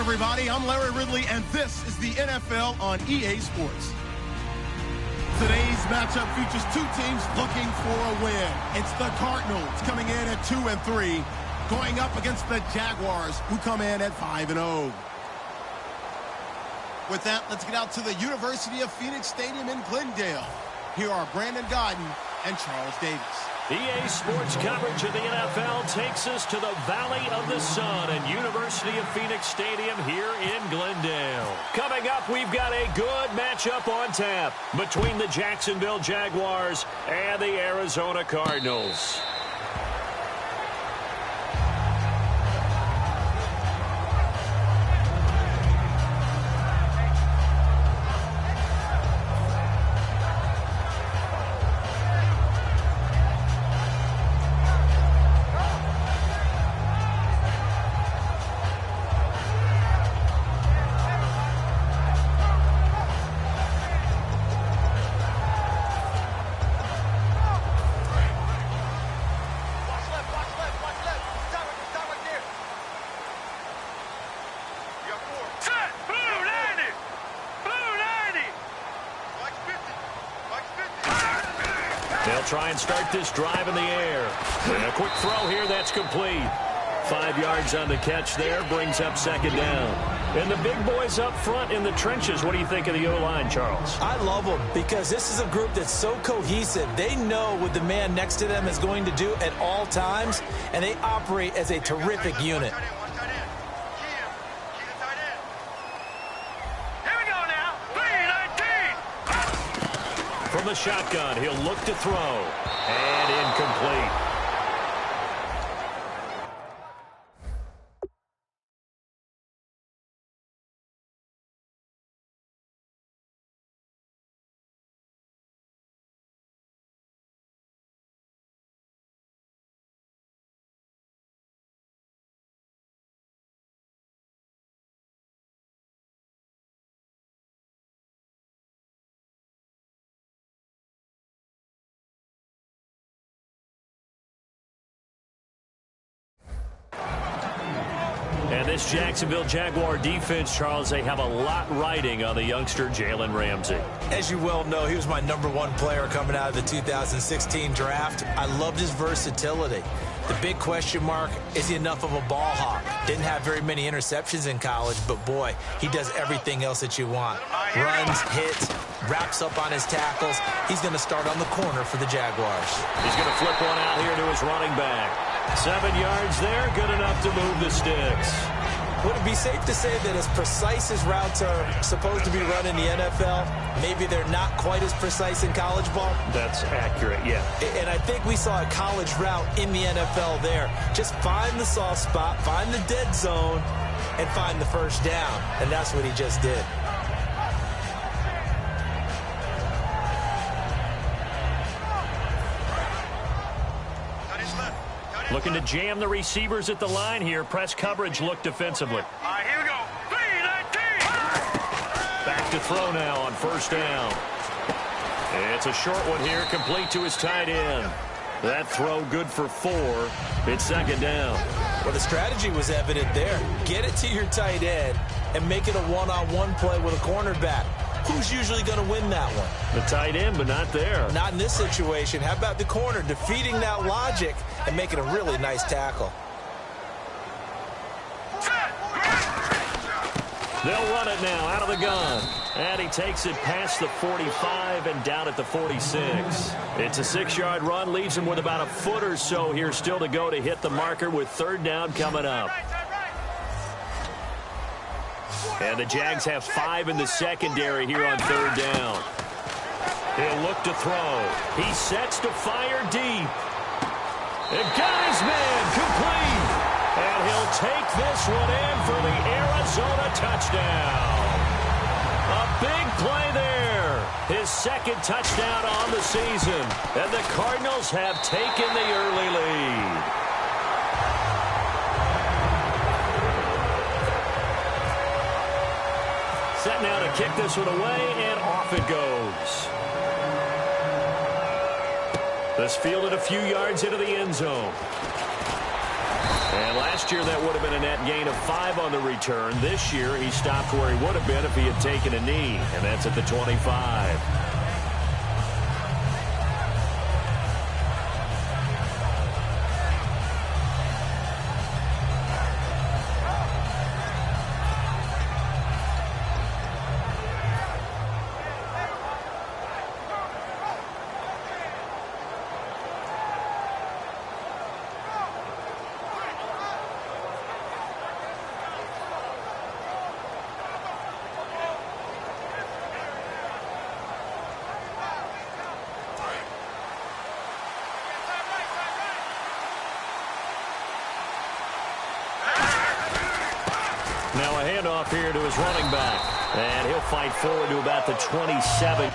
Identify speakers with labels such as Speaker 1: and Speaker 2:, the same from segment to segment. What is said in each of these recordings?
Speaker 1: everybody. I'm Larry Ridley, and this is the NFL on EA Sports. Today's matchup features two teams looking for a win. It's the Cardinals coming in at 2-3, going up against the Jaguars, who come in at 5-0. With that, let's get out to the University of Phoenix Stadium in Glendale. Here are Brandon Godden and Charles Davis.
Speaker 2: EA Sports coverage of the NFL takes us to the Valley of the Sun and University of Phoenix Stadium here in Glendale. Coming up, we've got a good matchup on tap between the Jacksonville Jaguars and the Arizona Cardinals. They'll try and start this drive in the air. And a quick throw here, that's complete. 5 yards on the catch there, brings up second down. And the big boys up front in the trenches, what do you think of the O-line, Charles?
Speaker 3: I love them because this is a group that's so cohesive. They know what the man next to them is going to do at all times, and they operate as a terrific unit.
Speaker 2: From the shotgun, he'll look to throw. And incomplete. And this Jacksonville Jaguar defense, Charles, they have a lot riding on the youngster Jalen Ramsey.
Speaker 3: As you well know, he was my #1 player coming out of the 2016 draft. I loved his versatility. The big question mark, is he enough of a ball hawk? Didn't have very many interceptions in college, but boy, he does everything else that you want. Runs, hits, wraps up on his tackles. He's going to start on the corner for the Jaguars.
Speaker 2: He's going to flip one out here to his running back. 7 yards there, good enough to move the sticks.
Speaker 3: Would it be safe to say that as precise as routes are supposed to be run in the NFL, maybe they're not quite as precise in college ball?
Speaker 2: That's accurate, yeah.
Speaker 3: And I think we saw a college route in the NFL there. Just find the soft spot, find the dead zone, and find the first down. And that's what he just did.
Speaker 2: Looking to jam the receivers at the line here. Press coverage look defensively.
Speaker 4: All right, here we go. 3-19.
Speaker 2: Back to throw now on first down. It's a short one here, complete to his tight end. That throw good for 4. It's second down.
Speaker 3: Well, the strategy was evident there. Get it to your tight end and make it a one-on-one play with a cornerback. Who's usually going to win that one?
Speaker 2: The tight end, but not there.
Speaker 3: Not in this situation. How about the corner defeating that logic and making a really nice tackle?
Speaker 2: They'll run it now out of the gun. And he takes it past the 45 and down at the 46. It's a 6-yard run, leaves him with about a foot or so here still to go to hit the marker with third down coming up. And the Jags have 5 in the secondary here on third down. He'll look to throw. He sets to fire deep. And got his man complete. And he'll take this one in for the Arizona touchdown. A big play there. His second touchdown on the season. And the Cardinals have taken the early lead. Set now to kick this one away, and off it goes. This fielded a few yards into the end zone. And last year, that would have been a net gain of 5 on the return. This year, he stopped where he would have been if he had taken a knee, and that's at the 25. Now a handoff here to his running back. And he'll fight forward to about the 27.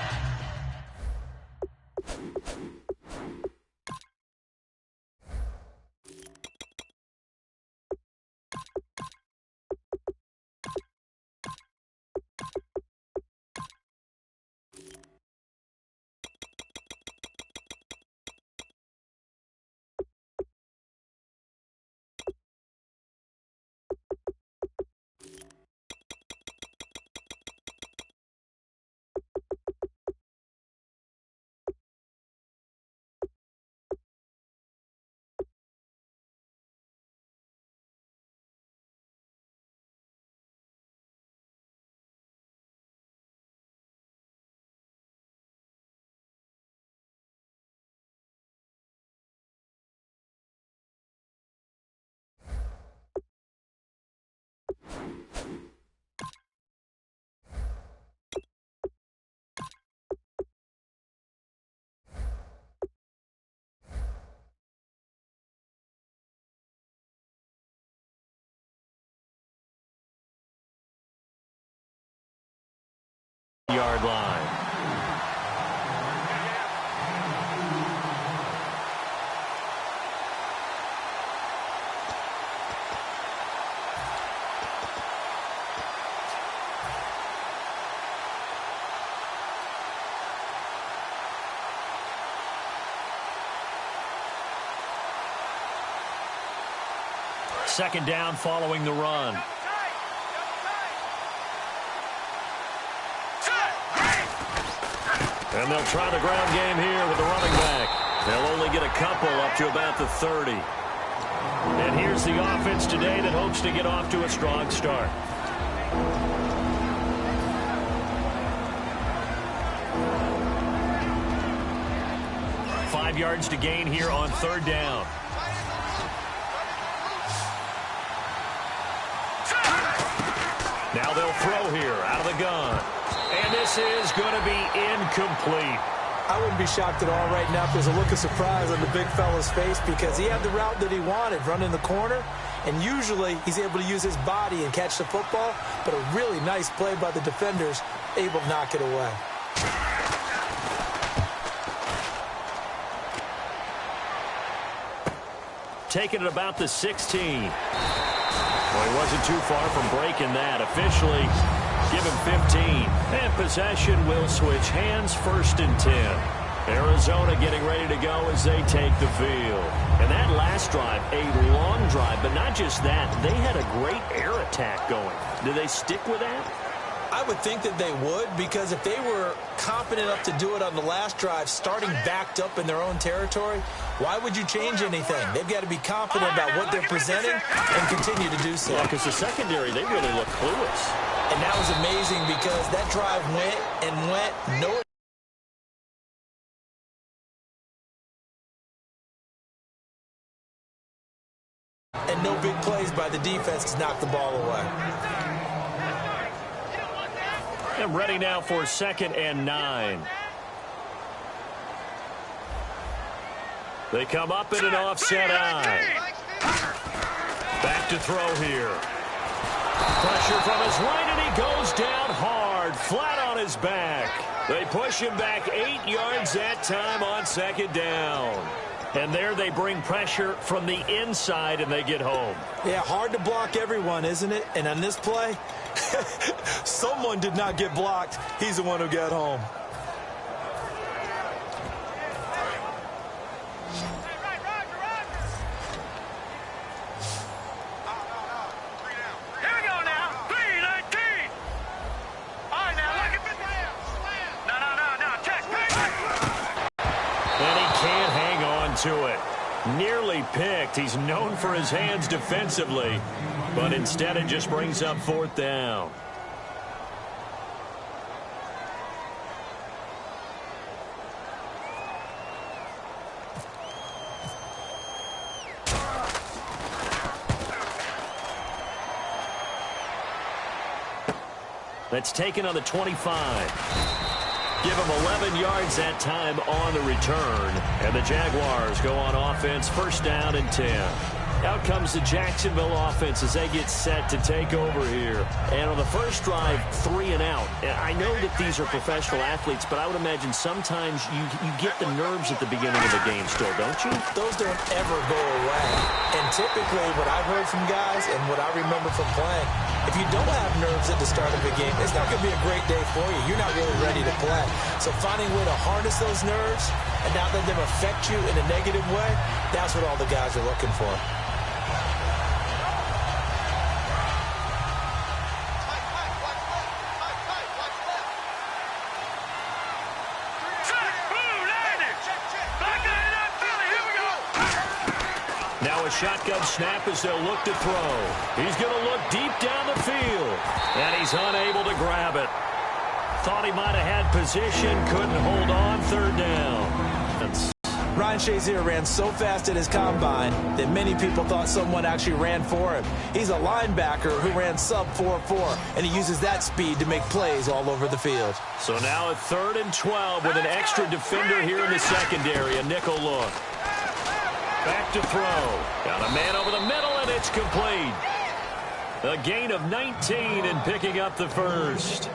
Speaker 2: Yard line. Second down following the run. And they'll try the ground game here with the running back. They'll only get a couple up to about the 30. And here's the offense today that hopes to get off to a strong start. Five yards to gain here on third down. Now they'll throw here out of the gun. And this is going to be incomplete.
Speaker 3: I wouldn't be shocked at all right now if there's a look of surprise on the big fella's face because he had the route that he wanted, running the corner, and usually he's able to use his body and catch the football, but a really nice play by the defenders, able to knock it away.
Speaker 2: Taking it about the 16. Well, he wasn't too far from breaking that. Officially, give him 15. And possession will switch hands, 1st and 10. Arizona getting ready to go as they take the field. And that last drive, a long drive, but not just that. They had a great air attack going. Do they stick with that?
Speaker 3: I would think that they would, because if they were confident enough to do it on the last drive, starting backed up in their own territory, why would you change anything? They've got to be confident about what they're presenting and continue to do so.
Speaker 2: Yeah, because the secondary, they really look clueless.
Speaker 3: And that was amazing because that drive went and went. No big plays by the defense to knock the ball away.
Speaker 2: And ready now for 2nd and 9. They come up in an offset eye. Back to throw here. Pressure from his right, and he goes down hard, flat on his back. They push him back 8 yards that time on 2nd down. And there they bring pressure from the inside, and they get home.
Speaker 3: Yeah, hard to block everyone, isn't it? And on this play, someone did not get blocked. He's the one who got home.
Speaker 2: to it. Nearly picked. He's known for his hands defensively, but instead it just brings up fourth down. That's taken on the 25. Give him 11 yards that time on the return. And the Jaguars go on offense, first down and 10. Out comes the Jacksonville offense as they get set to take over here. And on the first drive, 3 and out. I know that these are professional athletes, but I would imagine sometimes you get the nerves at the beginning of the game still, don't you?
Speaker 3: Those don't ever go away. And typically what I've heard from guys and what I remember from playing, if you don't have nerves at the start of a game, it's not going to be a great day for you. You're not really ready to play. So finding a way to harness those nerves and not let them affect you in a negative way, that's what all the guys are looking for.
Speaker 2: Now a shotgun snap as they'll look to throw. He's going to look deep down the field, and he's unable to grab it. Thought he might have had position, couldn't hold on, third down.
Speaker 3: Ryan Shazier ran so fast at his combine that many people thought someone actually ran for him. He's a linebacker who ran sub 4.4, and he uses that speed to make plays all over the field.
Speaker 2: So now a 3rd and 12 with an extra defender here in the secondary, a nickel look. Back to throw. Got a man over the middle, and it's complete. A gain of 19 and picking up the first.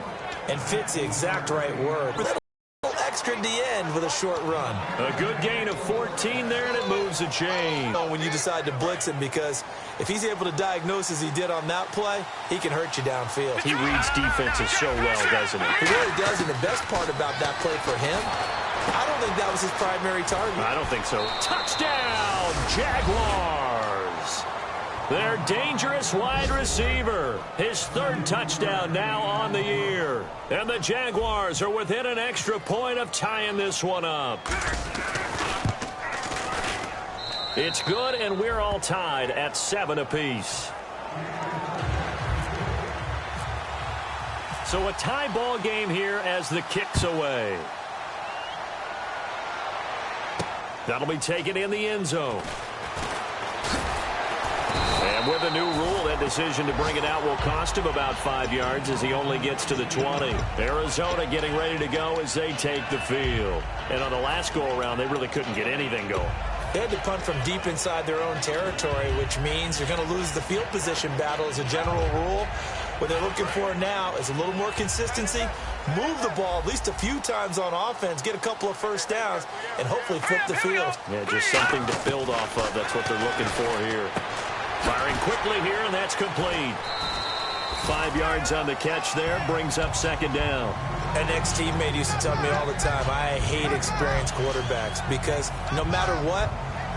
Speaker 3: And fits the exact right word. With a little extra at the end with a short run.
Speaker 2: A good gain of 14 there, and it moves the chain.
Speaker 3: When you decide to blitz him, because if he's able to diagnose as he did on that play, he can hurt you downfield.
Speaker 2: He reads defenses so well, doesn't he?
Speaker 3: He really does, and the best part about that play for him, I don't think that was his primary target.
Speaker 2: I don't think so. Touchdown, Jaguars! Their dangerous wide receiver. His 3rd touchdown now on the year. And the Jaguars are within an extra point of tying this one up. It's good, and we're all tied at 7 apiece. So a tie ball game here as the kick's away. That'll be taken in the end zone. And with a new rule, that decision to bring it out will cost him about 5 yards as he only gets to the 20. Arizona getting ready to go as they take the field. And on the last go-around, they really couldn't get anything going.
Speaker 3: They had to punt from deep inside their own territory, which means you're going to lose the field position battle as a general rule. What they're looking for now is a little more consistency, move the ball at least a few times on offense, get a couple of first downs, and hopefully flip the field.
Speaker 2: Yeah, just something to build off of. That's what they're looking for here. Firing quickly here, and that's complete. 5 yards on the catch there, brings up 2nd down.
Speaker 3: An ex-teammate used to tell me all the time, I hate experienced quarterbacks because no matter what,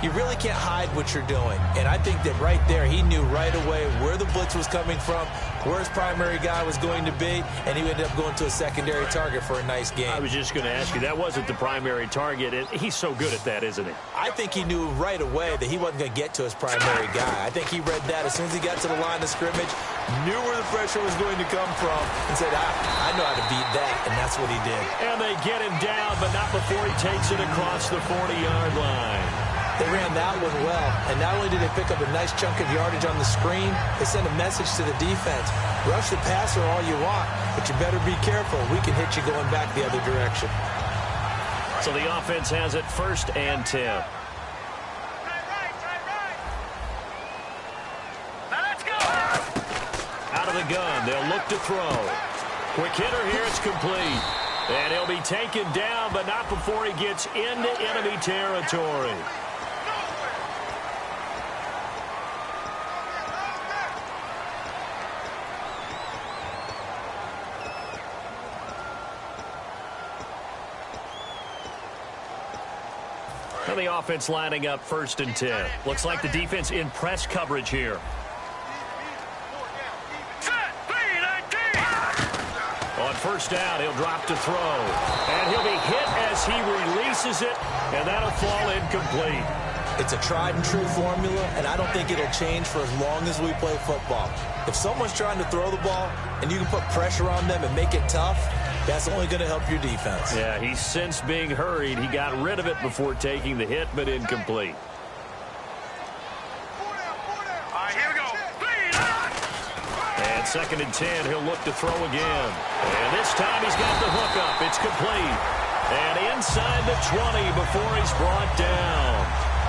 Speaker 3: you really can't hide what you're doing. And I think that right there, he knew right away where the blitz was coming from, where his primary guy was going to be, and he ended up going to a secondary target for a nice game.
Speaker 2: I was just going to ask you, that wasn't the primary target, and he's so good at that, isn't he?
Speaker 3: I think he knew right away that he wasn't going to get to his primary guy. I think he read that as soon as he got to the line of scrimmage, knew where the pressure was going to come from, and said, I know how to beat that, and that's what he did.
Speaker 2: And they get him down, but not before he takes it across the 40-yard line.
Speaker 3: They ran that one well, and not only did they pick up a nice chunk of yardage on the screen, they sent a message to the defense. Rush the passer all you want, but you better be careful. We can hit you going back the other direction.
Speaker 2: So the offense has it 1st and 10. Out of the gun, they'll look to throw. Quick hitter here, it's complete. And he'll be taken down, but not before he gets into enemy territory. And the offense lining up 1st and 10. Looks like the defense in press coverage here. On 1st down, he'll drop to throw. And he'll be hit as he releases it, and that'll fall incomplete.
Speaker 3: It's a tried-and-true formula, and I don't think it'll change for as long as we play football. If someone's trying to throw the ball and you can put pressure on them and make it tough, that's only going to help your defense.
Speaker 2: Yeah, he's since being hurried. He got rid of it before taking the hit, but incomplete.
Speaker 4: Here we go.
Speaker 2: And 2nd and 10, he'll look to throw again. And this time he's got the hook up. It's complete. And inside the 20 before he's brought down.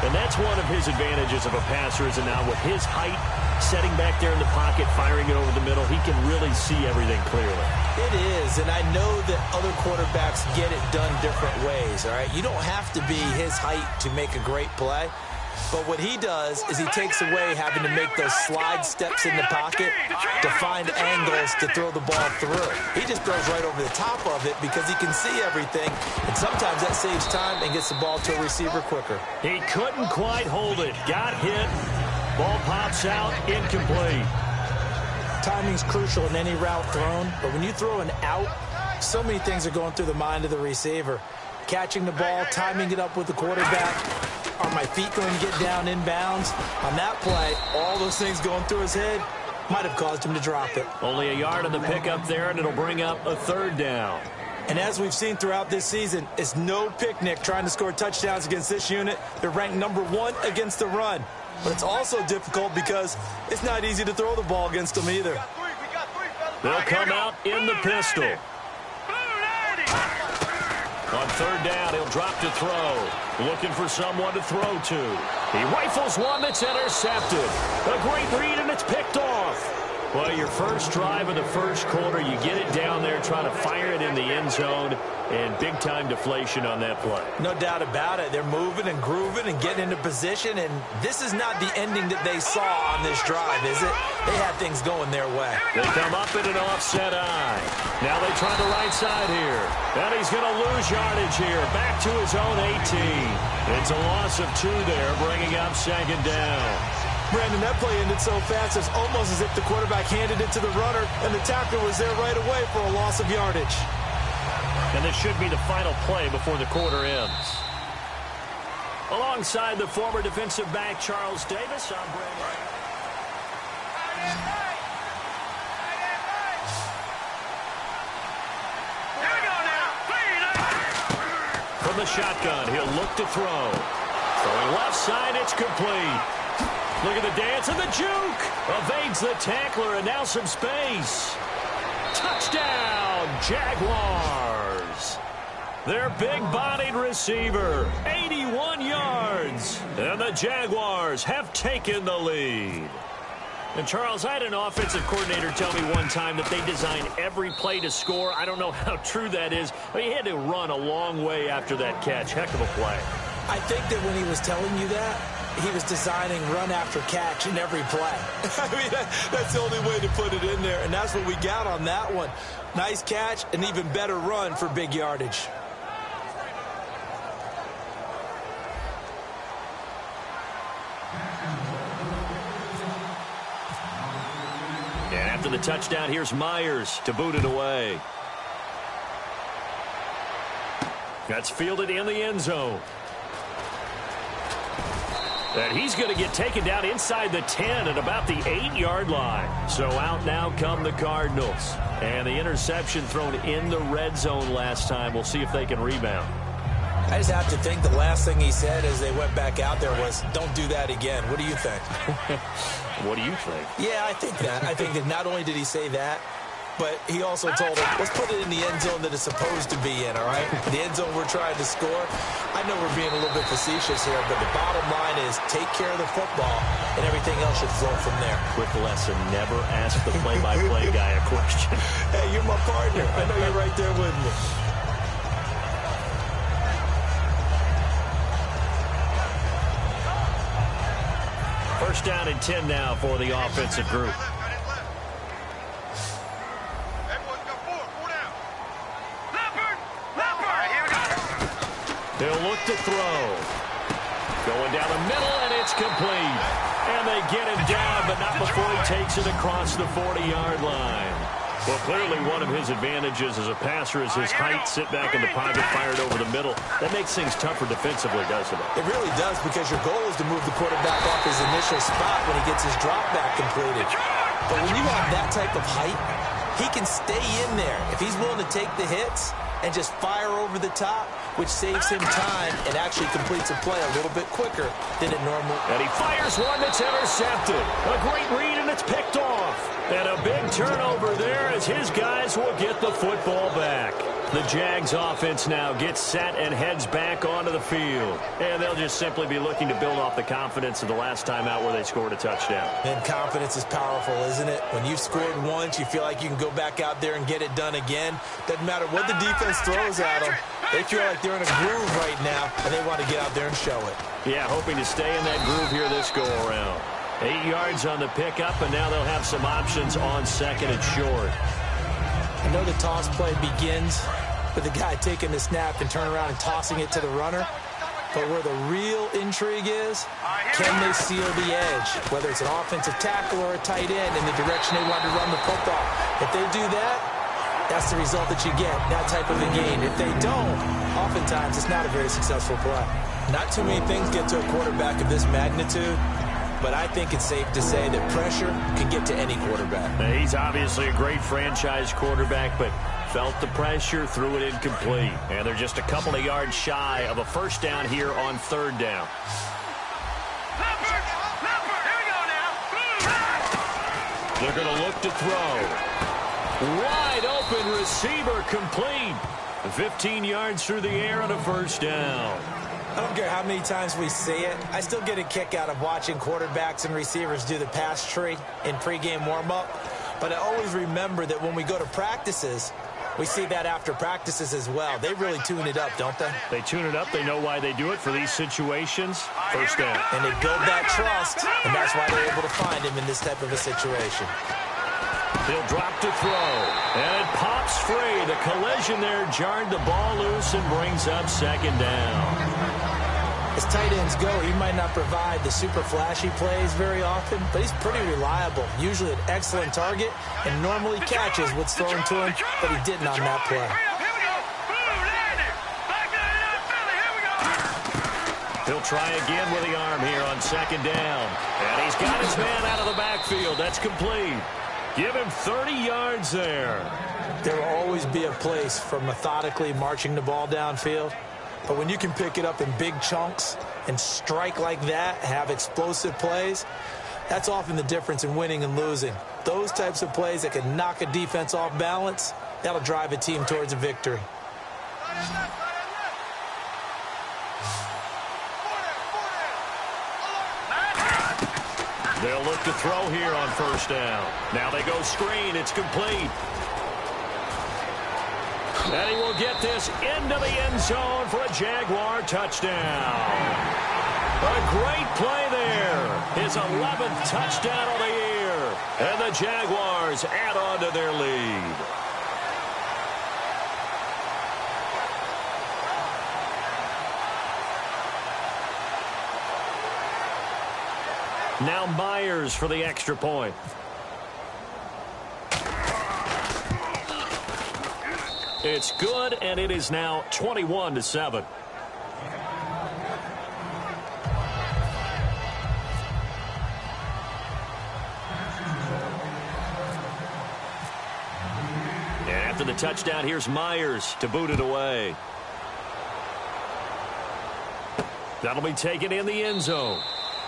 Speaker 2: And that's one of his advantages of a passer, is now with his height, setting back there in the pocket, firing it over the middle, he can really see everything clearly.
Speaker 3: It is, and I know that other quarterbacks get it done different ways, all right? You don't have to be his height to make a great play. But what he does is he takes away having to make those slide steps in the pocket to find angles to throw the ball through. He just throws right over the top of it because he can see everything, and sometimes that saves time and gets the ball to a receiver quicker.
Speaker 2: He couldn't quite hold it. Got hit. Ball pops out. Incomplete.
Speaker 3: Timing's crucial in any route thrown, but when you throw an out, so many things are going through the mind of the receiver. Catching the ball, timing it up with the quarterback. Are my feet going to get down inbounds? On that play, all those things going through his head might have caused him to drop it.
Speaker 2: Only a yard on the pickup there, and it'll bring up a 3rd down.
Speaker 3: And as we've seen throughout this season, it's no picnic trying to score touchdowns against this unit. They're ranked number 1 against the run. But it's also difficult because it's not easy to throw the ball against them either.
Speaker 2: They'll come out in the pistol. On 3rd down, he'll drop to throw. Looking for someone to throw to. He rifles one that's intercepted. A great read, and it's picked off. Well, your first drive of the first quarter, you get it down there, trying to fire it in the end zone, and big-time deflation on that play.
Speaker 3: No doubt about it. They're moving and grooving and getting into position, and this is not the ending that they saw on this drive, is it? They had things going their way.
Speaker 2: They come up in an offset eye. Now they try the right side here. And he's going to lose yardage here. Back to his own 18. It's a loss of 2 there, bringing up 2nd down.
Speaker 3: Brandon, that play ended so fast, it's almost as if the quarterback handed it to the runner, and the tackler was there right away for a loss of yardage.
Speaker 2: And this should be the final play before the quarter ends. Alongside the former defensive back Charles Davis, I'm Brandon. From the shotgun, he'll look to throw. Throwing left side, it's complete. Look at the dance and the juke. Evades the tackler, and now some space. Touchdown, Jaguars. Their big-bodied receiver, 81 yards. And the Jaguars have taken the lead. And, Charles, I had an offensive coordinator tell me one time that they design every play to score. I don't know how true that is. I mean, he had to run a long way after that catch. Heck of a play.
Speaker 3: I think that when he was telling you that, he was designing run after catch in every play. I mean, that's the only way to put it in there, and that's what we got on that one. Nice catch, an even better run for big yardage.
Speaker 2: And after the touchdown, here's Myers to boot it away. That's fielded in the end zone. And he's going to get taken down inside the 10 at about the 8-yard line. So out now come the Cardinals. And the interception thrown in the red zone last time. We'll see if they can rebound.
Speaker 3: I just have to think the last thing he said as they went back out there was, don't do that again. What do you think?
Speaker 2: What do you think?
Speaker 3: Yeah, I think that. I think that not only did he say that, but he also told him, let's put it in the end zone that it's supposed to be in, all right? The end zone we're trying to score. I know we're being a little bit facetious here, but the bottom line is take care of the football, and everything else should flow from there.
Speaker 2: Quick lesson, never ask the play-by-play guy a question.
Speaker 3: Hey, you're my partner. I know you're right there with me.
Speaker 2: First down and 10 now for the offensive group. They'll look to throw. Going down the middle, and it's complete. And they get him down, but not before he takes it across the 40-yard line. Well, clearly one of his advantages as a passer is his height. Sit back in the pocket, fired over the middle. That makes things tougher defensively, doesn't it?
Speaker 3: It really does, because your goal is to move the quarterback off his initial spot when he gets his drop back completed. But when you have that type of height, he can stay in there if he's willing to take the hits and just fire over the top, which saves him time and actually completes a play a little bit quicker than it normally.
Speaker 2: And he fires one that's intercepted. A great read, and it's picked off. And a big turnover there as his guys will get the football back. The Jags offense now gets set and heads back onto the field. And they'll just simply be looking to build off the confidence of the last time out where they scored a touchdown.
Speaker 3: And confidence is powerful, isn't it? When you've scored once, you feel like you can go back out there and get it done again. Doesn't matter what the defense throws at them. They feel like they're in a groove right now, and they want to get out there and show it.
Speaker 2: Yeah, hoping to stay in that groove here this go-around. 8 yards on the pickup, and now they'll have some options on second and short.
Speaker 3: I know the toss play begins with the guy taking the snap and turning around and tossing it to the runner. But where the real intrigue is, can they seal the edge? Whether it's an offensive tackle or a tight end in the direction they want to run the football. If they do that, that's the result that you get, that type of a gain. If they don't, oftentimes it's not a very successful play. Not too many things get to a quarterback of this magnitude, but I think it's safe to say that pressure can get to any quarterback.
Speaker 2: He's obviously a great franchise quarterback, but felt the pressure, threw it incomplete. And they're just a couple of yards shy of a first down here on third down. They're going to look to throw. Wide open receiver complete. 15 yards through the air on a first down.
Speaker 3: I don't care how many times we see it. I still get a kick out of watching quarterbacks and receivers do the pass tree in pregame warm-up. But I always remember that when we go to practices, we see that after practices as well. They really tune it up, don't they?
Speaker 2: They tune it up. They know why they do it for these situations. First down.
Speaker 3: And they build that trust, and that's why they're able to find him in this type of a situation.
Speaker 2: He'll drop to throw, and it pops free. The collision there jarred the ball loose and brings up second down.
Speaker 3: As tight ends go, he might not provide the super flashy plays very often, but he's pretty reliable. Usually an excellent target, and normally catches what's thrown to him, but he didn't on that play.
Speaker 2: He'll try again with the arm here on second down. And he's got his man out of the backfield. That's complete. Give him 30 yards there.
Speaker 3: There will always be a place for methodically marching the ball downfield. But when you can pick it up in big chunks and strike like that, have explosive plays, that's often the difference in winning and losing. Those types of plays that can knock a defense off balance, that'll drive a team towards a victory.
Speaker 2: They'll look to throw here on first down. Now they go screen. It's complete. And he will get this into the end zone for a Jaguar touchdown. A great play there. His 11th touchdown of the year. And the Jaguars add on to their lead. Now Myers for the extra point. It's good, and it is now 21-7. And after the touchdown, here's Myers to boot it away. That'll be taken in the end zone.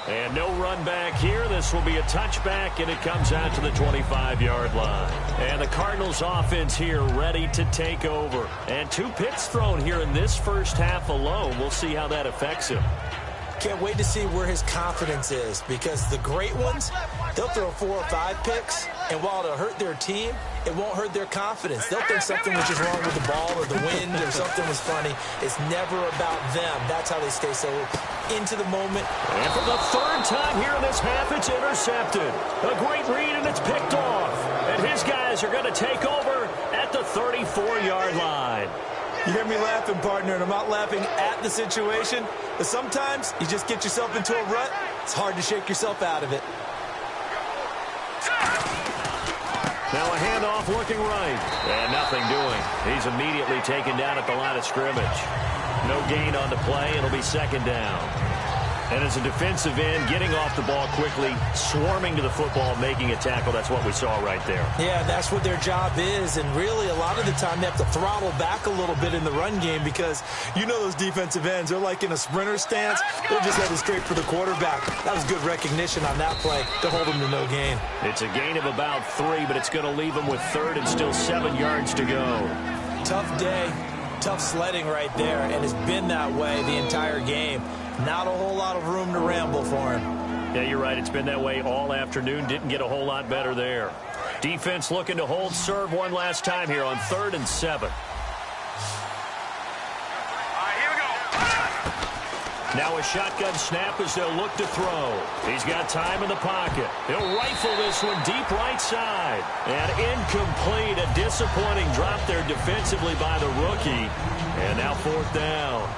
Speaker 2: And no run back here. This will be a touchback, and it comes out to the 25-yard line. And the Cardinals offense here ready to take over. And 2 picks thrown here in this first half alone. We'll see how that affects him.
Speaker 3: Can't wait to see where his confidence is, because the great ones, they'll throw 4 or 5 picks, and while it'll hurt their team, it won't hurt their confidence. They'll think something was just wrong with the ball or the wind or something was funny. It's never about them. That's how they stay so into the moment.
Speaker 2: And for the 3rd time here in this half, it's intercepted. A great read, and it's picked off. And his guys are going to take over at the 34-yard line.
Speaker 3: You hear me laughing, partner, and I'm not laughing at the situation, but sometimes you just get yourself into a rut. It's hard to shake yourself out of it.
Speaker 2: Now a handoff looking right. And nothing doing. He's immediately taken down at the line of scrimmage. No gain on the play. It'll be second down. And as a defensive end, getting off the ball quickly, swarming to the football, making a tackle, that's what we saw right there.
Speaker 3: Yeah, that's what their job is. And really, a lot of the time, they have to throttle back a little bit in the run game because you know those defensive ends, they're like in a sprinter stance. They're just headed straight for the quarterback. That was good recognition on that play to hold them to no gain.
Speaker 2: It's a gain of about 3, but it's going to leave them with third and still 7 yards to go.
Speaker 3: Tough day, tough sledding right there, and it's been that way the entire game. Not a whole lot of room to ramble for him.
Speaker 2: Yeah, you're right. It's been that way all afternoon. Didn't get a whole lot better there. Defense looking to hold serve one last time here on 3rd and 7.
Speaker 4: Here we go.
Speaker 2: Now a shotgun snap as they'll look to throw. He's got time in the pocket. He'll rifle this one deep right side. And incomplete. A disappointing drop there defensively by the rookie. And now 4th down.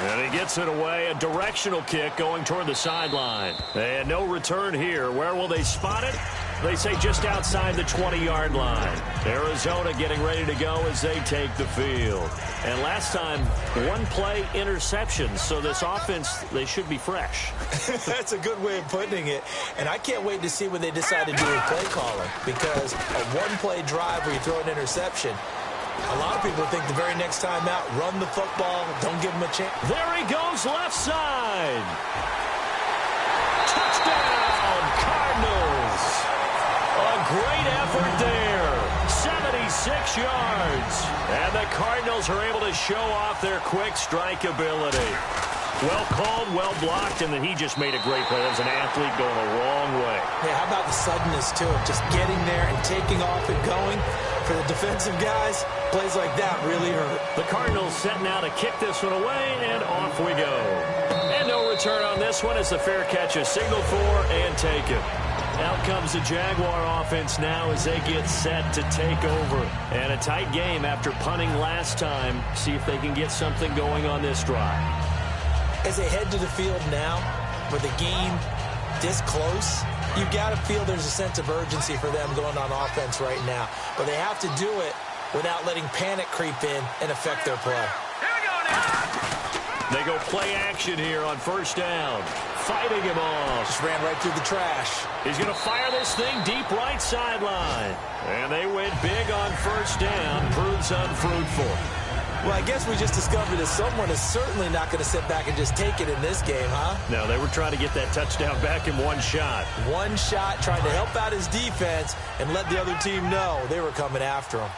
Speaker 2: And he gets it away. A directional kick going toward the sideline. And no return here. Where will they spot it? They say just outside the 20-yard line. Arizona getting ready to go as they take the field. And last time, 1-play interception. So this offense, they should be fresh.
Speaker 3: That's a good way of putting it. And I can't wait to see when they decide to do a play calling. Because a 1-play drive where you throw an interception, a lot of people think the very next time out, run the football, don't give him a chance.
Speaker 2: There he goes, left side. Touchdown, Cardinals. A great effort there. 76 yards. And the Cardinals are able to show off their quick strike ability. Well called, well blocked, and then he just made a great play. That was an athlete going a long way.
Speaker 3: Yeah, how about the suddenness, too, of just getting there and taking off and going? For the defensive guys, plays like that really hurt.
Speaker 2: The Cardinals setting out to kick this one away, and off we go. And no return on this one as the fair catch is signaled for and taken. Out comes the Jaguar offense now as they get set to take over. And a tight game after punting last time. See if they can get something going on this drive.
Speaker 3: As they head to the field now, with the game this close, you've got to feel there's a sense of urgency for them going on offense right now. But they have to do it without letting panic creep in and affect their play.
Speaker 4: Here we go now.
Speaker 2: They go play action here on 1st down. Fighting him off.
Speaker 3: Just ran right through the trash.
Speaker 2: He's going to fire this thing deep right sideline. And they went big on 1st down. Proves unfruitful.
Speaker 3: Well, I guess we just discovered that someone is certainly not going to sit back and just take it in this game, huh?
Speaker 2: No, they were trying to get that touchdown back in one shot.
Speaker 3: One shot, trying to help out his defense and let the other team know they were coming after him.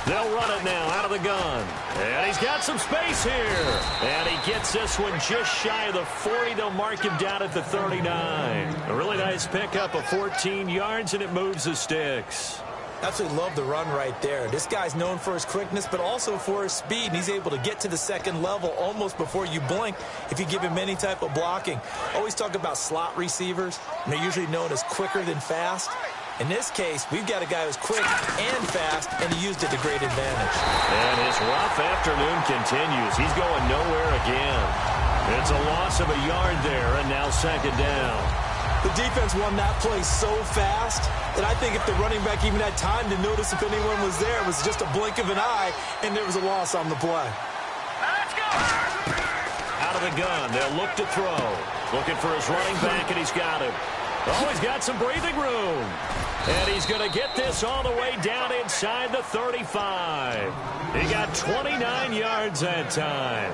Speaker 2: They'll run it now out of the gun. And he's got some space here. And he gets this one just shy of the 40. They'll mark him down at the 39. A really nice pickup of 14 yards, and it moves the sticks.
Speaker 3: Absolutely love the run right there. This guy's known for his quickness, but also for his speed. And he's able to get to the second level almost before you blink if you give him any type of blocking. Always talk about slot receivers, and they're usually known as quicker than fast. In this case, we've got a guy who's quick and fast, and he used it to great advantage.
Speaker 2: And his rough afternoon continues. He's going nowhere again. It's a loss of a yard there, and now 2nd down.
Speaker 3: The defense won that play so fast that I think if the running back even had time to notice if anyone was there, it was just a blink of an eye, and there was a loss on the play.
Speaker 4: Let's go.
Speaker 2: Out of the gun, they'll look to throw. Looking for his running back, and he's got him. Oh, he's got some breathing room. And he's going to get this all the way down inside the 35. He got 29 yards that time.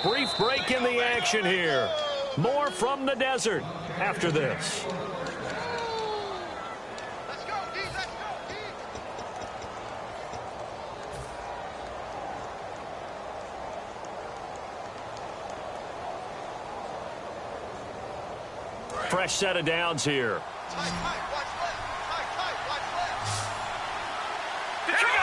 Speaker 2: Brief break in the action here. More from the desert after this.
Speaker 4: Let's go, D. Let's go, D.
Speaker 2: Fresh set of downs here.
Speaker 4: Tight, watch left. Tight, watch left. Here we go.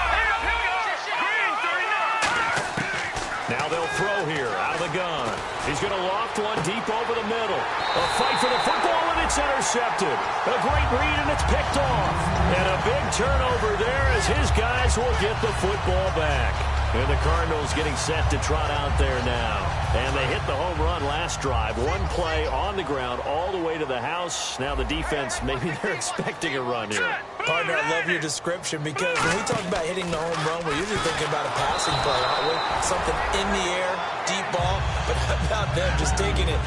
Speaker 4: Green, 39.
Speaker 2: Now they'll throw here out of the gun. He's going to loft one deep over the middle. A fight for the football, and it's intercepted. A great read, and it's picked off. And a big turnover there as his guys will get the football back. And the Cardinals getting set to trot out there now. And they hit the home run last drive. One play on the ground all the way to the house. Now the defense, maybe they're expecting a run here.
Speaker 3: Partner, I love your description because when we talk about hitting the home run, we're usually thinking about a passing play, aren't we? Something in the air, deep ball, but how about them just taking it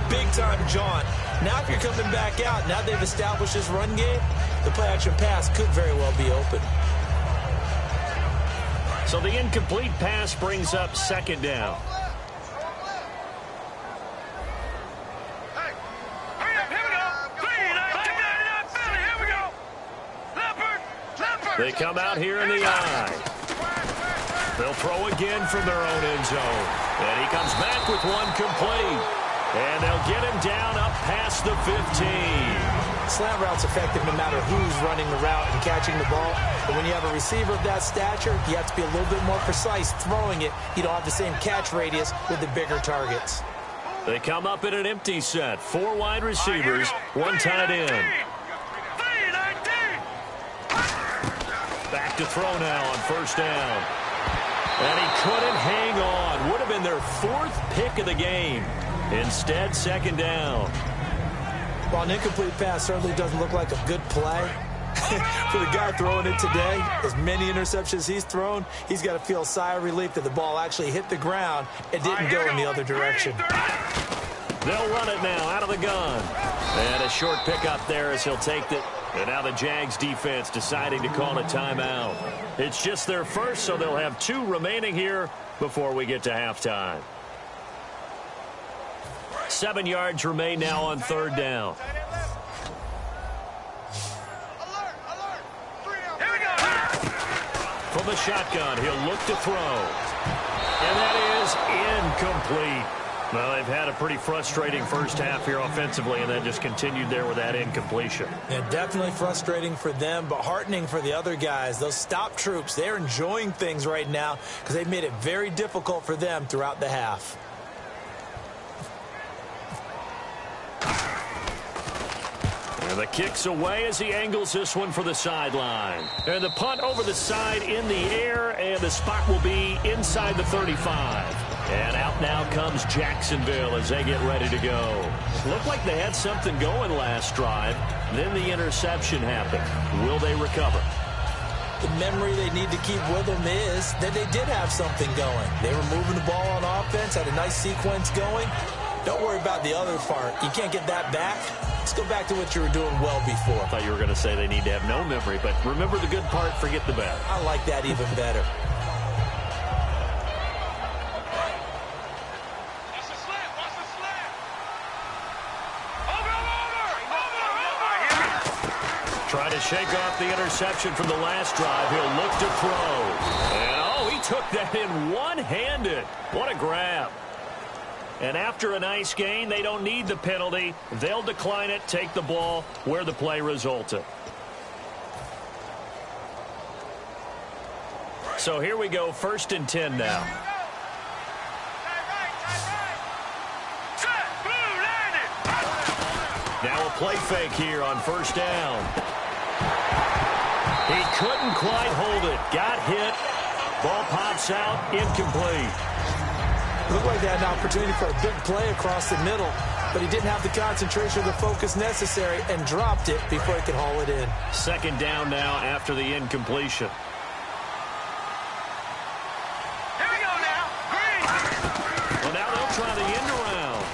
Speaker 3: big-time jaunt. Now if you're coming back out, now they've established this run game, the play-action pass could very well be open.
Speaker 2: So the incomplete pass brings up second down. They come out here in the eye. They'll throw again from their own end zone. And he comes back with one complete. And they'll get him down up past the 15.
Speaker 3: Slant route's effective no matter who's running the route and catching the ball. But when you have a receiver of that stature, you have to be a little bit more precise throwing it. You don't have the same catch radius with the bigger targets.
Speaker 2: They come up in an empty set. 4 wide receivers, 1 tight end. Back to throw now on first down. And he couldn't hang on. Would have been their 4th pick of the game. Instead, second down.
Speaker 3: Well, an incomplete pass certainly doesn't look like a good play. For the guy throwing it today, as many interceptions he's thrown, he's got to feel a sigh of relief that the ball actually hit the ground and didn't go in the other direction.
Speaker 2: They'll run it now out of the gun. And a short pickup there as he'll take it. And now the Jags defense deciding to call a timeout. It's just their first, so they'll have 2 remaining here before we get to halftime. 7 yards remain now on third down. From the shotgun, he'll look to throw. And that is incomplete. Well, they've had a pretty frustrating first half here offensively, and then just continued there with that incompletion.
Speaker 3: Yeah, definitely frustrating for them, but heartening for the other guys. Those stop troops, they're enjoying things right now because they've made it very difficult for them throughout the half.
Speaker 2: And the kick's away as he angles this one for the sideline. And the punt over the side in the air, and the spot will be inside the 35. And out now comes Jacksonville as they get ready to go. Looked like they had something going last drive. Then the interception happened. Will they recover?
Speaker 3: The memory they need to keep with them is that they did have something going. They were moving the ball on offense, had a nice sequence going. Don't worry about the other part. You can't get that back. Let's go back to what you were doing well before.
Speaker 2: I thought you were going to say they need to have no memory, but remember the good part, forget the bad.
Speaker 3: I like that even better.
Speaker 2: Trying to shake off the interception from the last drive. He'll look to throw. And, oh, he took that in one-handed. What a grab. And after a nice gain, they don't need the penalty. They'll decline it, take the ball where the play resulted. So here we go, 1st and 10 now. Now a play fake here on first down. He couldn't quite hold it. Got hit. Ball pops out. Incomplete.
Speaker 3: Looked like they had an opportunity for a big play across the middle, but he didn't have the concentration or the focus necessary and dropped it before he could haul it in.
Speaker 2: Second down now after the incompletion.
Speaker 4: Here we go now. Green.
Speaker 2: Well, now they'll try the end around.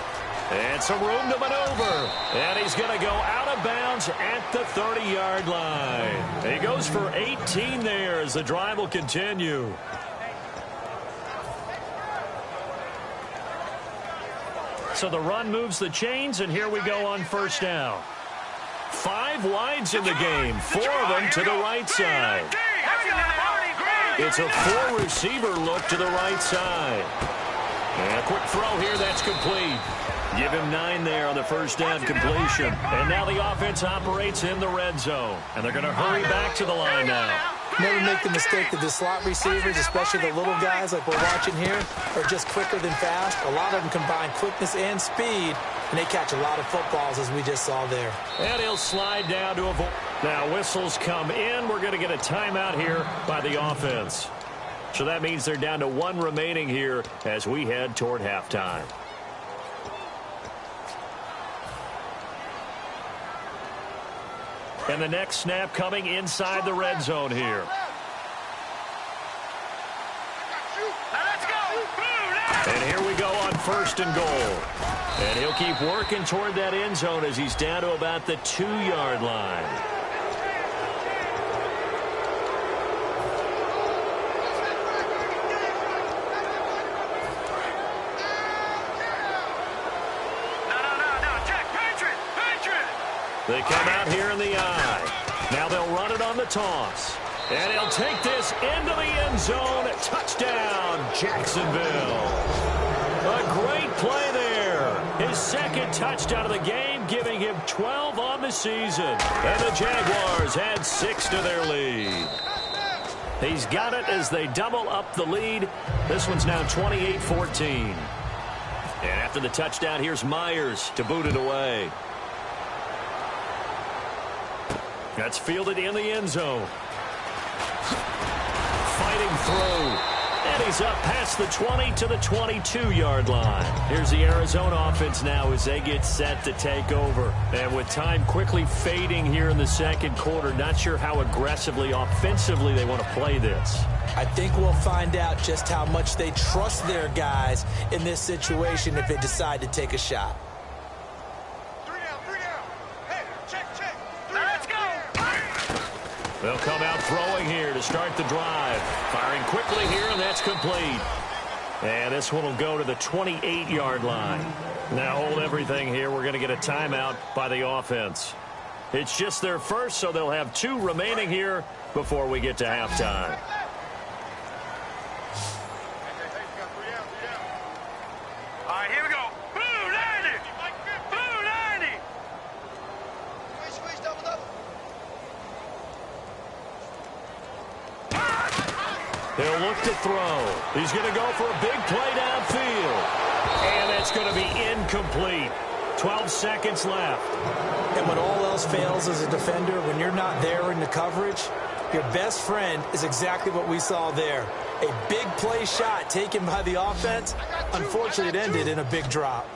Speaker 2: And some room to maneuver. And he's going to go out of bounds at the 30-yard line. He goes for 18 there as the drive will continue. So the run moves the chains, and here we go on first down. 5 wides in the game, 4 of them to the right side. It's a 4-receiver look to the right side. And a quick throw here, that's complete. Give him 9 there on the first down completion. And now the offense operates in the red zone. And they're going to hurry back to the line now.
Speaker 3: Never make the mistake that the slot receivers, especially the little guys like we're watching here, are just quicker than fast. A lot of them combine quickness and speed, and they catch a lot of footballs, as we just saw there.
Speaker 2: And he'll slide down to avoid. Now whistles come in. We're going to get a timeout here by the offense. So that means they're down to 1 remaining here as we head toward halftime. And the next snap coming inside the red zone here. And here we go on 1st and goal. And he'll keep working toward that end zone as he's down to about the 2-yard line. They come out here in the eye. Now they'll run it on the toss. And he'll take this into the end zone. Touchdown, Jacksonville. A great play there. His 2nd touchdown of the game, giving him 12 on the season. And the Jaguars add 6 to their lead. He's got it as they double up the lead. This one's now 28-14. And after the touchdown, here's Myers to boot it away. That's fielded in the end zone. Fighting through. And he's up past the 20 to the 22-yard line. Here's the Arizona offense now as they get set to take over. And with time quickly fading here in the 2nd quarter, not sure how aggressively, offensively they want to play this.
Speaker 3: I think we'll find out just how much they trust their guys in this situation if they decide to take a shot.
Speaker 2: They'll come out throwing here to start the drive. Firing quickly here, and that's complete. And this one will go to the 28-yard line. Now hold everything here. We're going to get a timeout by the offense. It's just their first, so they'll have 2 remaining here before we get to halftime.
Speaker 4: All right, here we go. Blue 90. Blue 90. Squeeze, double.
Speaker 2: He'll look to throw. He's going to go for a big play downfield. And it's going to be incomplete. 12 seconds left.
Speaker 3: And when all else fails as a defender, when you're not there in the coverage, your best friend is exactly what we saw there. A big play shot taken by the offense. Unfortunately, it ended in a big drop.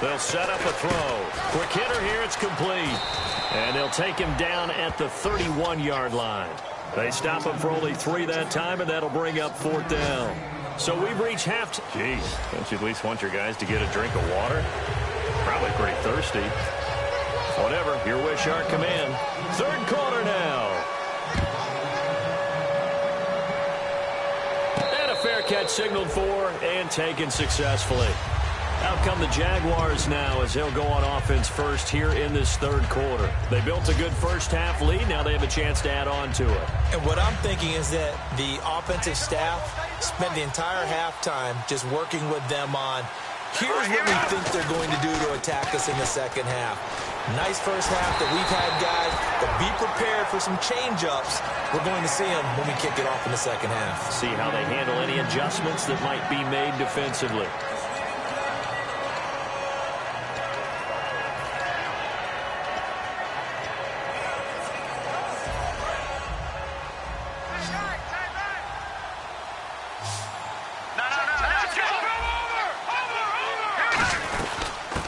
Speaker 2: They'll set up a throw. Quick hitter here, it's complete. And they'll take him down at the 31-yard line. They stop him for only 3 that time, and that'll bring up 4th down. So we've reached half. Geez, don't you at least want your guys to get a drink of water? Probably pretty thirsty. Whatever, your wish, our command. 3rd quarter now. And a fair catch signaled for and taken successfully. Out come the Jaguars now as they'll go on offense first here in this 3rd quarter. They built a good first-half lead. Now they have a chance to add on to it.
Speaker 3: And what I'm thinking is that the offensive staff spent the entire halftime just working with them on, here's what we think they're going to do to attack us in the 2nd half. Nice first half that we've had, guys, but be prepared for some change-ups. We're going to see them when we kick it off in the 2nd half.
Speaker 2: See how they handle any adjustments that might be made defensively.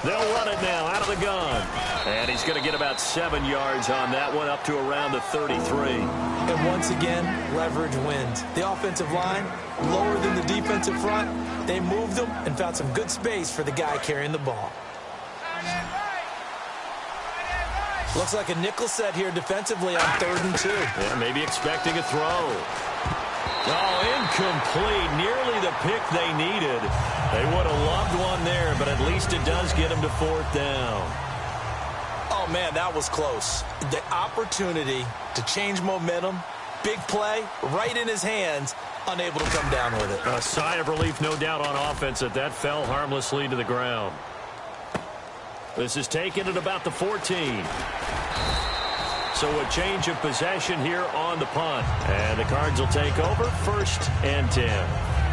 Speaker 2: They'll run it now out of the gun. And he's going to get about 7 yards on that one, up to around the 33.
Speaker 3: And once again, leverage wins. The offensive line, lower than the defensive front, they moved them and found some good space for the guy carrying the ball. Looks like a nickel set here defensively on 3rd and 2.
Speaker 2: Yeah, maybe expecting a throw. Oh, incomplete. Nearly the pick they needed. They would have loved one there, but at least it does get them to 4th down.
Speaker 3: Oh, man, that was close. The opportunity to change momentum, big play, right in his hands, unable to come down with it.
Speaker 2: A sigh of relief, no doubt, on offense that fell harmlessly to the ground. This is taken at about the 14. So a change of possession here on the punt. And the Cards will take over 1st and 10.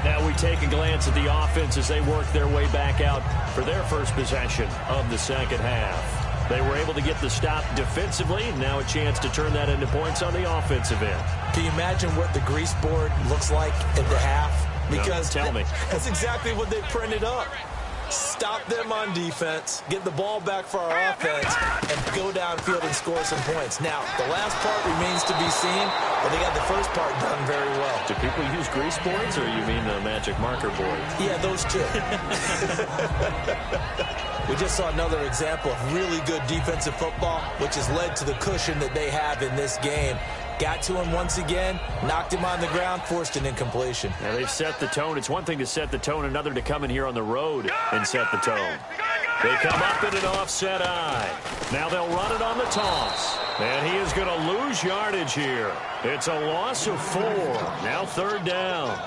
Speaker 2: Now we take a glance at the offense as they work their way back out for their first possession of the second half. They were able to get the stop defensively. Now a chance to turn that into points on the offensive end.
Speaker 3: Can you imagine what the grease board looks like at the half? Because
Speaker 2: no, tell me.
Speaker 3: That's exactly what they printed up. Stop them on defense, get the ball back for our offense, and go downfield and score some points. Now, the last part remains to be seen, but they got the first part done very well.
Speaker 2: Do people use grease boards, or you mean the magic marker board?
Speaker 3: Yeah, those two. We just saw another example of really good defensive football, which has led to the cushion that they have in this game. Got to him once again, knocked him on the ground, forced an incompletion.
Speaker 2: Now they've set the tone. It's one thing to set the tone, another to come in here on the road and set the tone. They come up in an offset eye. Now they'll run it on the toss. And he is going to lose yardage here. It's a loss of 4. Now 3rd down.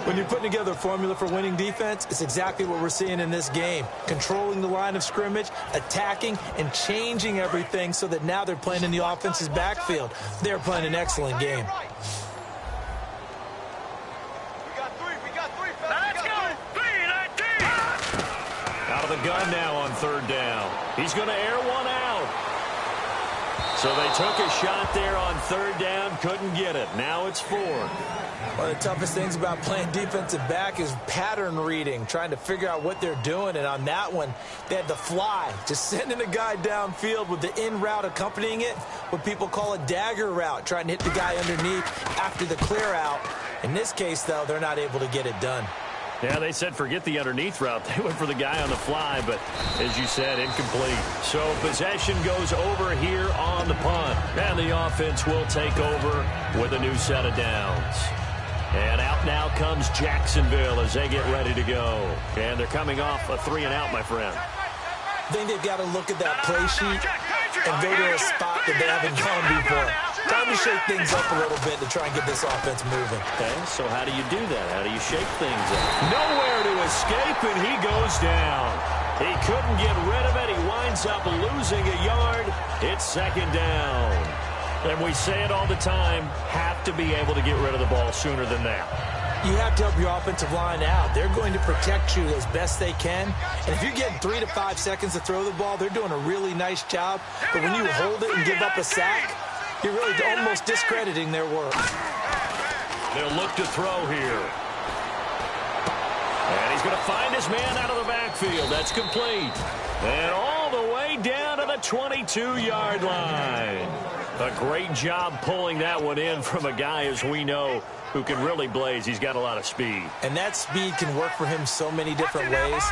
Speaker 3: When you're putting together a formula for winning defense, it's exactly what we're seeing in this game. Controlling the line of scrimmage, attacking, and changing everything so that now they're playing in the offense's backfield. They're playing an excellent game.
Speaker 4: We got three, fellas. Let's go.
Speaker 2: 3-19. Out of the gun now on 3rd down. He's going to air one out. So they took a shot there on 3rd down, couldn't get it. Now it's 4.
Speaker 3: One of the toughest things about playing defensive back is pattern reading, trying to figure out what they're doing. And on that one, they had the fly, just sending a guy downfield with the in route accompanying it, what people call a dagger route, trying to hit the guy underneath after the clear out. In this case, though, they're not able to get it done.
Speaker 2: Yeah, they said forget the underneath route. They went for the guy on the fly, but as you said, incomplete. So possession goes over here on the punt. And the offense will take over with a new set of downs. And out now comes Jacksonville as they get ready to go. And they're coming off a 3-and-out, my friend.
Speaker 3: I think they've got to look at that play sheet and go to a spot that they haven't gone before. Time to shake things up a little bit to try and get this offense moving.
Speaker 2: Okay, so how do you do that? How do you shake things up? Nowhere to escape, and he goes down. He couldn't get rid of it. He winds up losing a yard. It's 2nd down. And we say it all the time, have to be able to get rid of the ball sooner than that.
Speaker 3: You have to help your offensive line out. They're going to protect you as best they can. And if you're getting 3 to 5 seconds to throw the ball, they're doing a really nice job. But when you hold it and give up a sack, you're really almost discrediting their work.
Speaker 2: They'll look to throw here. And he's going to find his man out of the backfield. That's complete. And all the way down to the 22-yard line. A great job pulling that one in from a guy, as we know, who can really blaze. He's got a lot of speed.
Speaker 3: And that speed can work for him so many different ways.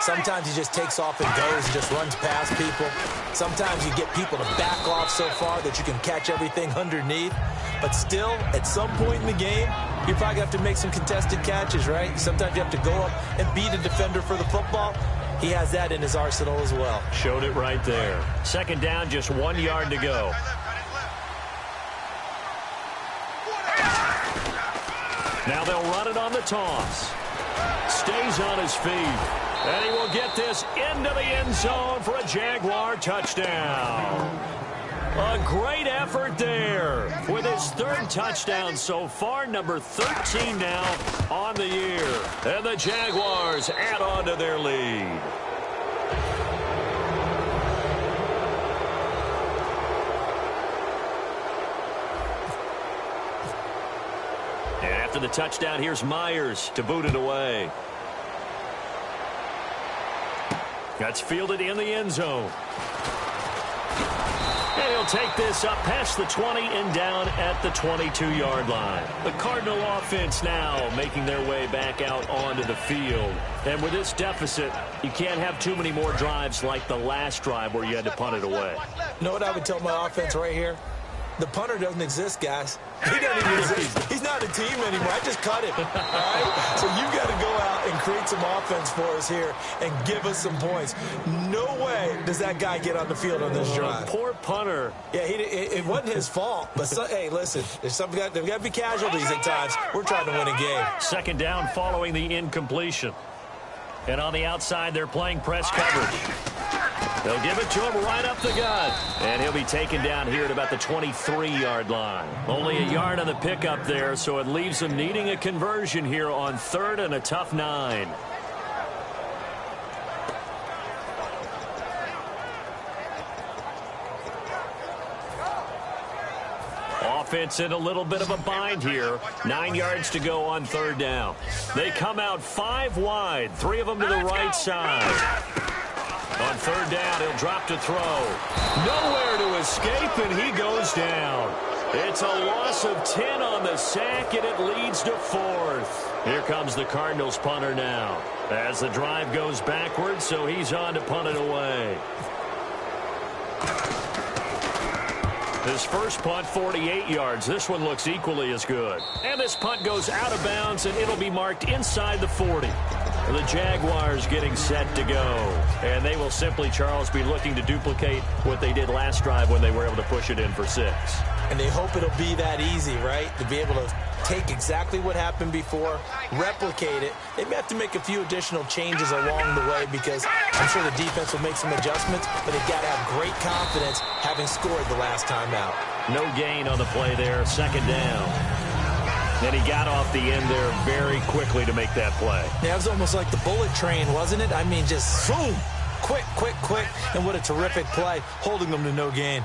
Speaker 3: Sometimes he just takes off and goes and just runs past people. Sometimes you get people to back off so far that you can catch everything underneath. But still, at some point in the game, you probably have to make some contested catches, right? Sometimes you have to go up and beat a defender for the football. He has that in his arsenal as well.
Speaker 2: Showed it right there. 2nd down, just 1 yard to go. Now they'll run it on the toss. Stays on his feet. And he will get this into the end zone for a Jaguar touchdown. A great effort there with his 3rd touchdown so far, number 13 now on the year. And the Jaguars add on to their lead. And after the touchdown, here's Myers to boot it away. That's fielded in the end zone. And he'll take this up past the 20 and down at the 22-yard line. The Cardinal offense now making their way back out onto the field. And with this deficit, you can't have too many more drives like the last drive where you had to punt it away.
Speaker 3: You know what I would tell my offense right here? The punter doesn't exist, guys. He doesn't even exist. He's not a team anymore. I just cut him. All right? So you've got to go out and create some offense for us here and give us some points. No way does that guy get on the field on this drive.
Speaker 2: Poor punter.
Speaker 3: Yeah, it wasn't his fault. But, hey, listen, there's got to be casualties at times. We're trying to win a game.
Speaker 2: 2nd down following the incompletion. And on the outside, they're playing press coverage. They'll give it to him right up the gut. And he'll be taken down here at about the 23-yard line. Only a yard on the pickup there, so it leaves them needing a conversion here on 3rd and a tough 9. Offense in a little bit of a bind here. 9 yards to go on 3rd down. They come out 5 wide, 3 of them to the right side. On 3rd down, he'll drop to throw. Nowhere to escape, and he goes down. It's a loss of 10 on the sack, and it leads to 4th. Here comes the Cardinals punter now. As the drive goes backwards, so he's on to punt it away. His first punt, 48 yards. This one looks equally as good. And this punt goes out of bounds, and it'll be marked inside the 40. The Jaguars getting set to go. And they will simply, Charles, be looking to duplicate what they did last drive when they were able to push it in for 6.
Speaker 3: And they hope it'll be that easy, right? To be able to take exactly what happened before, replicate it. They may have to make a few additional changes along the way because I'm sure the defense will make some adjustments, but they've got to have great confidence having scored the last time out.
Speaker 2: No gain on the play there, 2nd down. And he got off the end there very quickly to make that play.
Speaker 3: Yeah, it was almost like the bullet train, wasn't it? I mean, just boom, quick, quick, quick, and what a terrific play, holding them to no gain.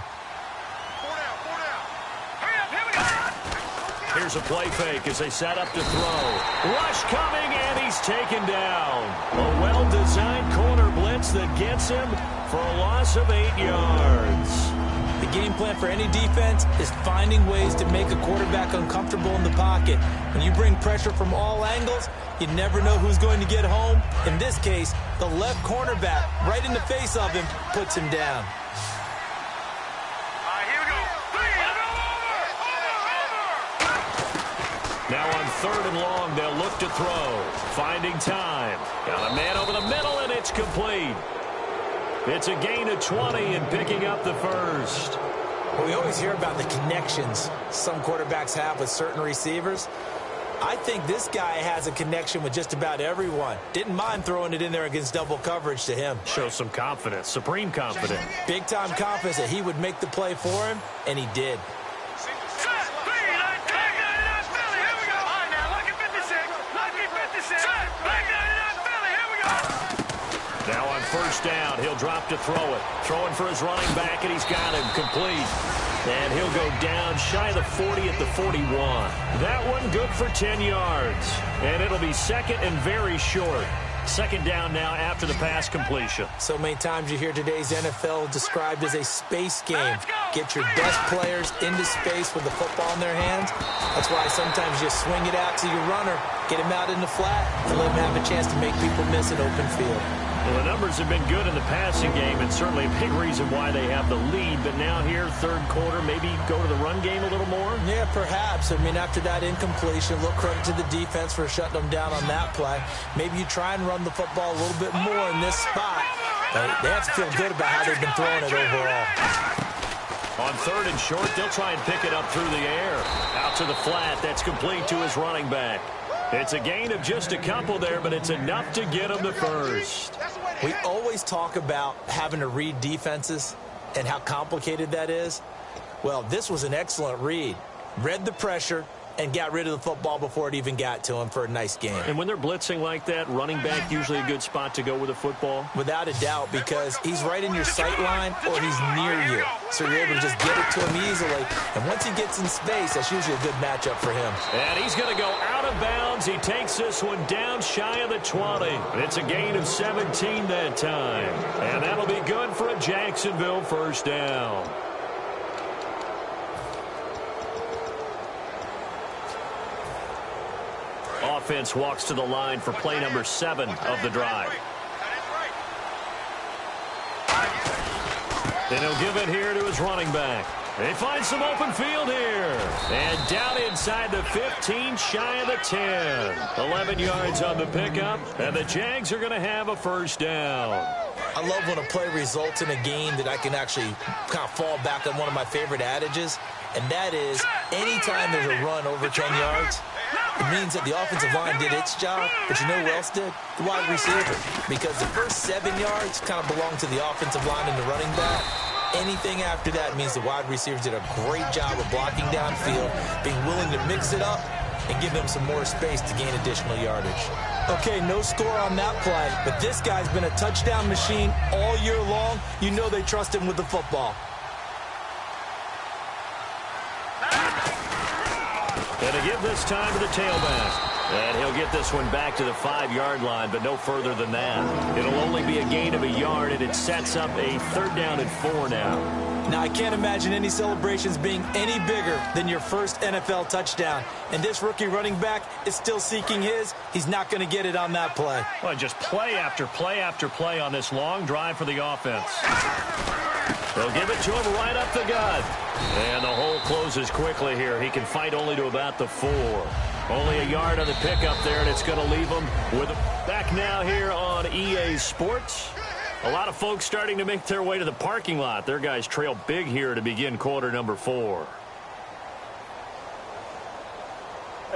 Speaker 2: Here's a play fake as they set up to throw. Rush coming, and he's taken down. A well-designed corner blitz that gets him for a loss of 8 yards.
Speaker 3: The game plan for any defense is finding ways to make a quarterback uncomfortable in the pocket. When you bring pressure from all angles, you never know who's going to get home. In this case, the left cornerback, right in the face of him, puts him down.
Speaker 2: Now on 3rd and long, they'll look to throw. Finding time. Got a man over the middle, and it's complete. It's a gain of 20 and picking up the 1st.
Speaker 3: Well, we always hear about the connections some quarterbacks have with certain receivers. I think this guy has a connection with just about everyone. Didn't mind throwing it in there against double coverage to him.
Speaker 2: Shows some confidence, supreme confidence.
Speaker 3: Big-time confidence that he would make the play for him, and he did.
Speaker 2: Now on 1st down, he'll drop to throw it. Throwing for his running back, and he's got him complete. And he'll go down shy of the 40 at the 41. That one good for 10 yards. And it'll be 2nd and very short. 2nd down now after the pass completion.
Speaker 3: So many times you hear today's NFL described as a space game. Get your best players into space with the football in their hands. That's why sometimes you swing it out to your runner, get him out in the flat, and let him have a chance to make people miss an open field.
Speaker 2: Well, the numbers have been good in the passing game, and certainly a big reason why they have the lead. But now here, 3rd quarter, maybe go to the run game a little more?
Speaker 3: Yeah, perhaps. I mean, after that incompletion, a little credit to the defense for shutting them down on that play. Maybe you try and run the football a little bit more in this spot. But they have to feel good about how they've been throwing it overall.
Speaker 2: On 3rd and short, they'll try and pick it up through the air. Out to the flat, that's complete to his running back. It's a gain of just a couple there, but it's enough to get him the 1st.
Speaker 3: We always talk about having to read defenses and how complicated that is. Well, this was an excellent read. Read the pressure and got rid of the football before it even got to him for a nice game.
Speaker 2: And when they're blitzing like that, running back usually a good spot to go with the football?
Speaker 3: Without a doubt, because he's right in your sight line or he's near you. So you're able to just get it to him easily. And once he gets in space, that's usually a good matchup for him.
Speaker 2: And he's going to go out of bounds. He takes this one down shy of the 20. It's a gain of 17 that time. And that'll be good for a Jacksonville 1st down. Offense walks to the line for play number 7 of the drive. And he'll give it here to his running back. They find some open field here. And down inside the 15, shy of the 10. 11 yards on the pickup, and the Jags are going to have a 1st down.
Speaker 3: I love when a play results in a game that I can actually kind of fall back on one of my favorite adages, and that is anytime there's a run over 10 yards, It means that the offensive line did its job, but you know who else did? The wide receiver. Because the first 7 yards kind of belong to the offensive line and the running back. Anything after that means the wide receivers did a great job of blocking downfield, being willing to mix it up, and give them some more space to gain additional yardage.
Speaker 5: Okay, no score on that play, but this guy's been a touchdown machine all year long. You know they trust him with the football.
Speaker 2: And to give this time to the tailback. And he'll get this one back to the 5-yard line, but no further than that. It'll only be a gain of a yard, and it sets up a 3rd down and 4 now.
Speaker 5: Now, I can't imagine any celebrations being any bigger than your first NFL touchdown. And this rookie running back is still seeking his. He's not going to get it on that play.
Speaker 2: Well, just play after play after play on this long drive for the offense. They'll give it to him right up the gut. And the hole closes quickly here. He can fight only to about the 4. Only a yard on the pickup there, and it's going to leave him with a back now here on EA Sports. A lot of folks starting to make their way to the parking lot. Their guys trail big here to begin quarter number 4.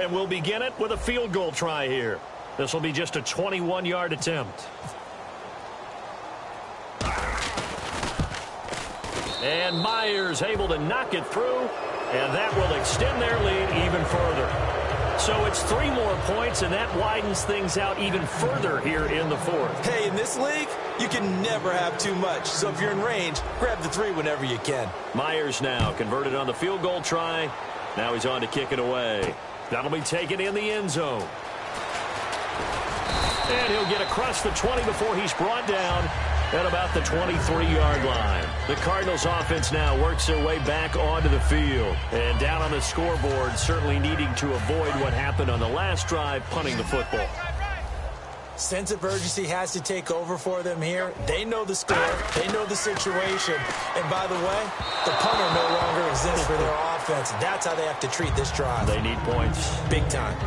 Speaker 2: And we'll begin it with a field goal try here. This will be just a 21-yard attempt. And Myers able to knock it through, and that will extend their lead even further. So it's 3 more points, and that widens things out even further here in the 4th.
Speaker 5: Hey, in this league, you can never have too much. So if you're in range, grab the 3 whenever you can.
Speaker 2: Myers now converted on the field goal try. Now he's on to kick it away. That'll be taken in the end zone. And he'll get across the 20 before he's brought down at about the 23-yard line. The Cardinals offense now works their way back onto the field. And down on the scoreboard, certainly needing to avoid what happened on the last drive, punting the football.
Speaker 3: Sense of urgency has to take over for them here. They know the score. They know the situation. And by the way, the punter no longer exists for their offense. That's how they have to treat this drive.
Speaker 2: They need points.
Speaker 3: Big time.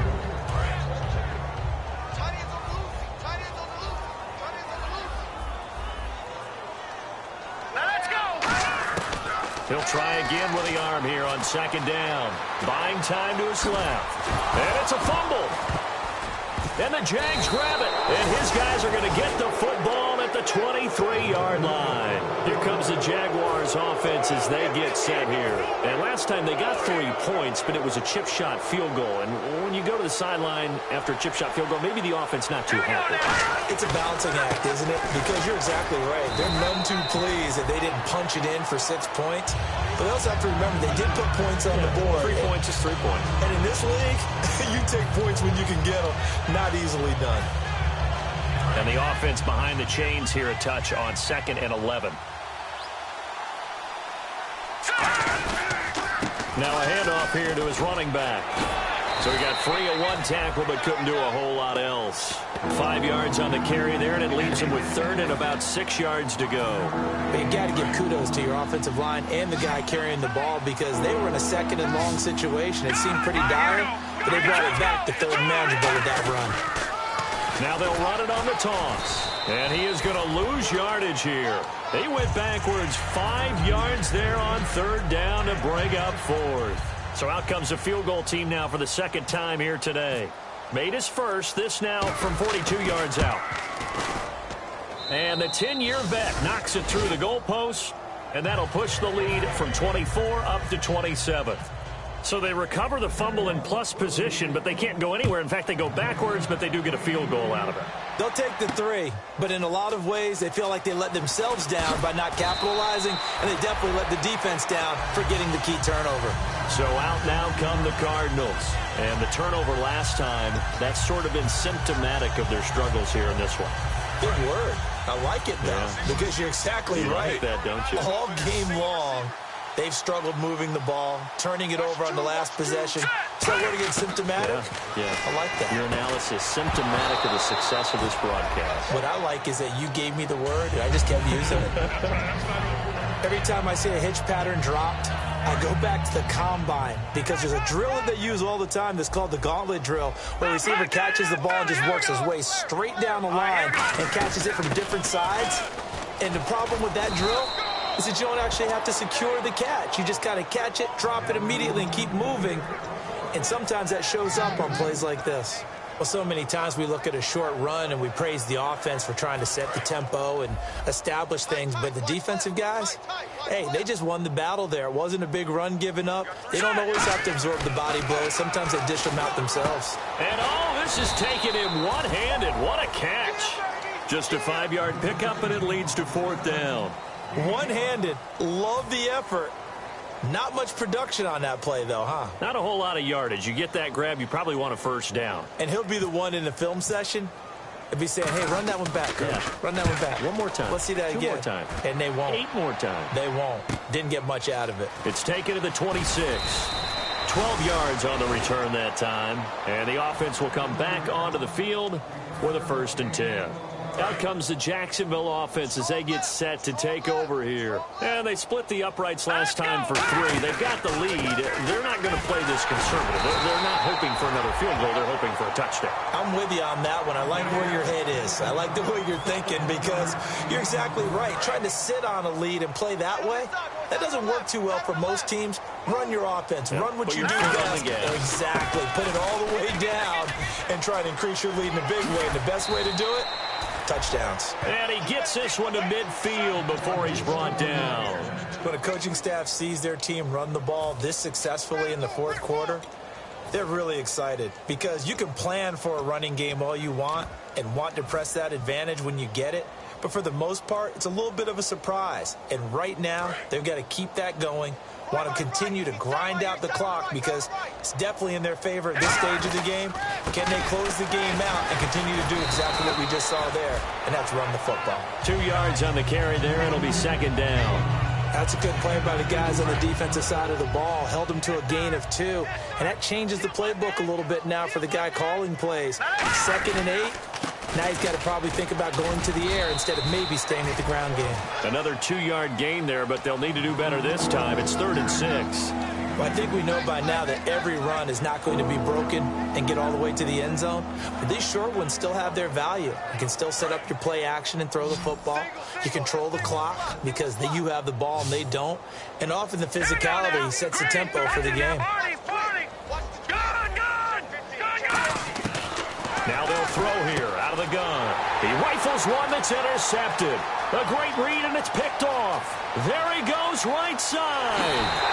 Speaker 2: He'll try again with the arm here on 2nd down. Buying time to his left. And it's a fumble. And the Jags grab it. And his guys are going to get the football at the 23-yard line. Here comes the Jaguars offense as they get set here. And last time they got 3 points, but it was a chip shot field goal. And when you go to the sideline after a chip shot field goal, maybe the offense not too happy.
Speaker 3: It's a balancing act, isn't it? Because you're exactly right. They're none too pleased that they didn't punch it in for 6 points. But they also have to remember they did put points on the board.
Speaker 2: 3 points is 3 points.
Speaker 3: And in this league, you take points when you can get them. Not easily done.
Speaker 2: And the offense behind the chains here a touch on 2nd and 11. Now a handoff here to his running back. So he got free of 1 tackle but couldn't do a whole lot else. 5 yards on the carry there, and it leaves him with 3rd and about 6 yards to go.
Speaker 3: But you got to give kudos to your offensive line and the guy carrying the ball because they were in a 2nd and long situation. It seemed pretty dire, but they brought it back to 3rd and manageable with that run.
Speaker 2: Now they'll run it on the toss. And he is going to lose yardage here. He went backwards 5 yards there on 3rd down to break up 4th. So out comes the field goal team now for the 2nd time here today. Made his first, this now from 42 yards out. And the 10-year vet knocks it through the goalpost, and that'll push the lead from 24 up to 27. So they recover the fumble in plus position, but they can't go anywhere. In fact, they go backwards, but they do get a field goal out of it.
Speaker 5: They'll take the 3, but in a lot of ways, they feel like they let themselves down by not capitalizing, and they definitely let the defense down for getting the key turnover.
Speaker 2: So out now come the Cardinals. And the turnover last time, that's sort of been symptomatic of their struggles here in this one.
Speaker 3: Good word. I like it, though, because you're exactly right.
Speaker 2: Like that, don't you?
Speaker 3: All game long, they've struggled moving the ball, turning it over on the last possession. So what again, symptomatic?
Speaker 2: Yeah.
Speaker 3: I like that.
Speaker 2: Your analysis, symptomatic of the success of this broadcast.
Speaker 3: What I like is that you gave me the word, and I just kept using it.
Speaker 5: Every time I see a hitch pattern dropped, I go back to the combine because there's a drill that they use all the time that's called the gauntlet drill, where a receiver catches the ball and just works his way straight down the line and catches it from different sides. And the problem with that drill is that you don't actually have to secure the catch. You just kind of catch it, drop it immediately, and keep moving. and sometimes that shows up on plays like this. Well, so many times we look at a short run and we praise the offense for trying to set the tempo and establish things, but the defensive guys, hey, they just won the battle there. It wasn't a big run given up. They don't always have to absorb the body blows. Sometimes they dish them out themselves.
Speaker 2: And this is taken in one-handed. What a catch. Just a 5-yard pickup, and it leads to 4th down.
Speaker 5: One-handed. Love the effort. Not much production on that play, though, huh?
Speaker 2: Not a whole lot of yardage. You get that grab, you probably want a 1st down.
Speaker 5: And he'll be the one in the film session. He'll be saying, hey, run that one back, coach.
Speaker 2: Yeah.
Speaker 5: Run that one back.
Speaker 2: One more time.
Speaker 5: Let's see that again.
Speaker 2: 2 more times.
Speaker 5: And they won't.
Speaker 2: 8 more times.
Speaker 5: They won't. Didn't get much out of it.
Speaker 2: It's taken to the 26. 12 yards on the return that time. And the offense will come back onto the field with a 1st and 10. Out comes the Jacksonville offense as they get set to take over here. And they split the uprights last time for 3. They've got the lead. They're not going to play this conservative. They're not hoping for another field goal. They're hoping for a touchdown.
Speaker 5: I'm with you on that one. I like where your head is. I like the way you're thinking because you're exactly right. Trying to sit on a lead and play that way, that doesn't work too well for most teams. Run your offense. Run what you do best. Exactly. Put it all the way down and try to increase your lead in a big way. And the best way to do it, touchdowns.
Speaker 2: And he gets this one to midfield before he's brought down.
Speaker 5: When a coaching staff sees their team run the ball this successfully in the 4th quarter, they're really excited because you can plan for a running game all you want and want to press that advantage when you get it. But for the most part, it's a little bit of a surprise. And right now, they've got to keep that going. Want to continue to grind out the clock because it's definitely in their favor at this stage of the game. Can they close the game out and continue to do exactly what we just saw there? And that's run the football.
Speaker 2: 2 yards on the carry there. It'll be 2nd down.
Speaker 5: That's a good play by the guys on the defensive side of the ball. Held them to a gain of 2. And that changes the playbook a little bit now for the guy calling plays. 2nd and 8. Now he's got to probably think about going to the air instead of maybe staying with the ground game.
Speaker 2: Another 2-yard gain there, but they'll need to do better this time. It's 3rd and 6.
Speaker 5: Well, I think we know by now that every run is not going to be broken and get all the way to the end zone. But these short ones still have their value. You can still set up your play action and throw the football. You control the clock because you have the ball and they don't. And often the physicality sets the tempo for the game.
Speaker 2: Now they'll throw here out of the gun. He rifles one that's intercepted. A great read, and it's picked off. There he goes, right side.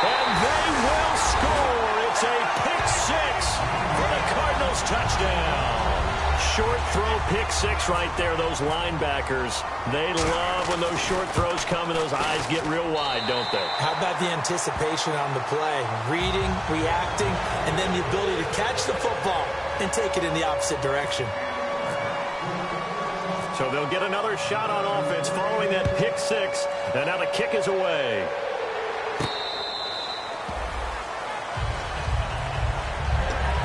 Speaker 2: And they will score. It's a pick 6 for the Cardinals touchdown. Short throw, pick 6 right there. Those linebackers, they love when those short throws come and those eyes get real wide, don't they?
Speaker 5: How about the anticipation on the play? Reading, reacting, and then the ability to catch the football and take it in the opposite direction.
Speaker 2: So they'll get another shot on offense following that pick 6. And now the kick is away.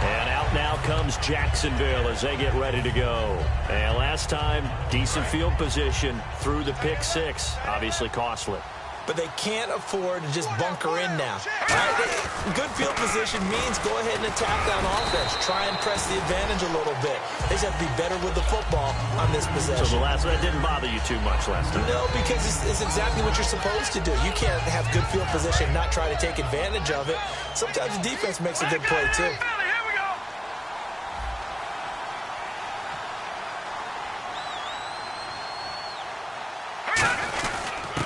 Speaker 2: And out now comes Jacksonville as they get ready to go. And last time, decent field position through the pick 6. Obviously costly.
Speaker 5: But they can't afford to just bunker in now. Right? Good field position means go ahead and attack on offense. Try and press the advantage a little bit. They just have to be better with the football on this possession.
Speaker 2: So that didn't bother you too much last time?
Speaker 5: No, because it's exactly what you're supposed to do. You can't have good field position and not try to take advantage of it. Sometimes the defense makes a good play, too.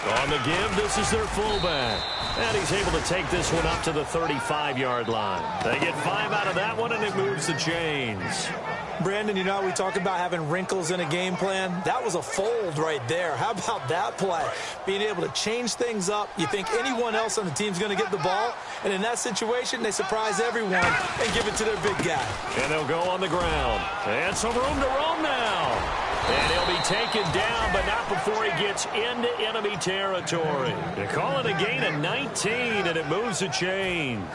Speaker 2: On the give, this is their fullback. And he's able to take this one up to the 35-yard line. They get 5 out of that one, and it moves the chains.
Speaker 5: Brandon, you know how we talk about having wrinkles in a game plan? That was a fold right there. How about that play? Being able to change things up. You think anyone else on the team's going to get the ball, and in that situation, they surprise everyone and give it to their big guy.
Speaker 2: And they'll go on the ground. And some room to roam now. And he'll be taken down, but not before he gets into enemy territory. They call it a gain of 19, and it moves the chains.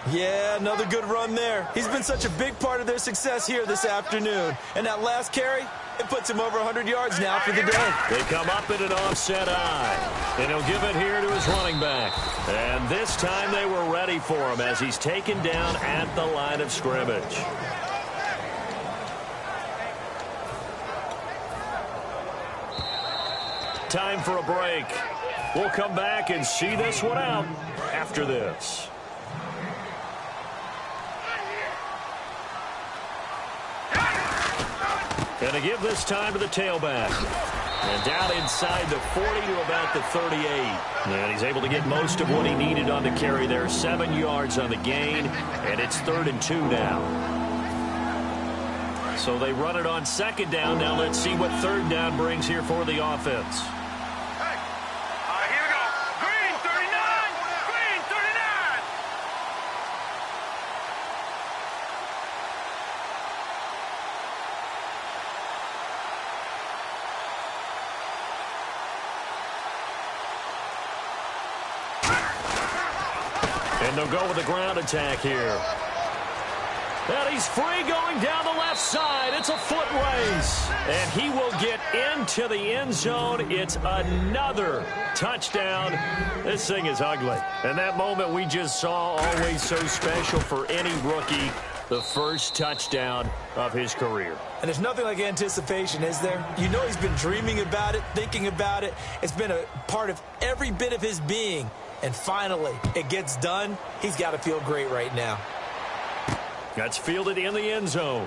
Speaker 5: Yeah, another good run there. He's been such a big part of their success here this afternoon. And that last carry, it puts him over 100 yards now for the day.
Speaker 2: They come up in an offset eye. And he'll give it here to his running back. And this time they were ready for him as he's taken down at the line of scrimmage. Time for a break. We'll come back and see this one out after this. Going to give this time to the tailback. And down inside the 40 to about the 38. And he's able to get most of what he needed on the carry there. 7 yards on the gain. And it's 3rd and 2 now. So they run it on 2nd down. Now let's see what 3rd down brings here for the offense. And they'll go with a ground attack here. And he's free going down the left side. It's a foot race. And he will get into the end zone. It's another touchdown. This thing is ugly. And that moment we just saw, always so special for any rookie. The first touchdown of his career.
Speaker 5: And there's nothing like anticipation, is there? You know he's been dreaming about it, thinking about it. It's been a part of every bit of his being. And finally, it gets done. He's got to feel great right now.
Speaker 2: That's fielded in the end zone.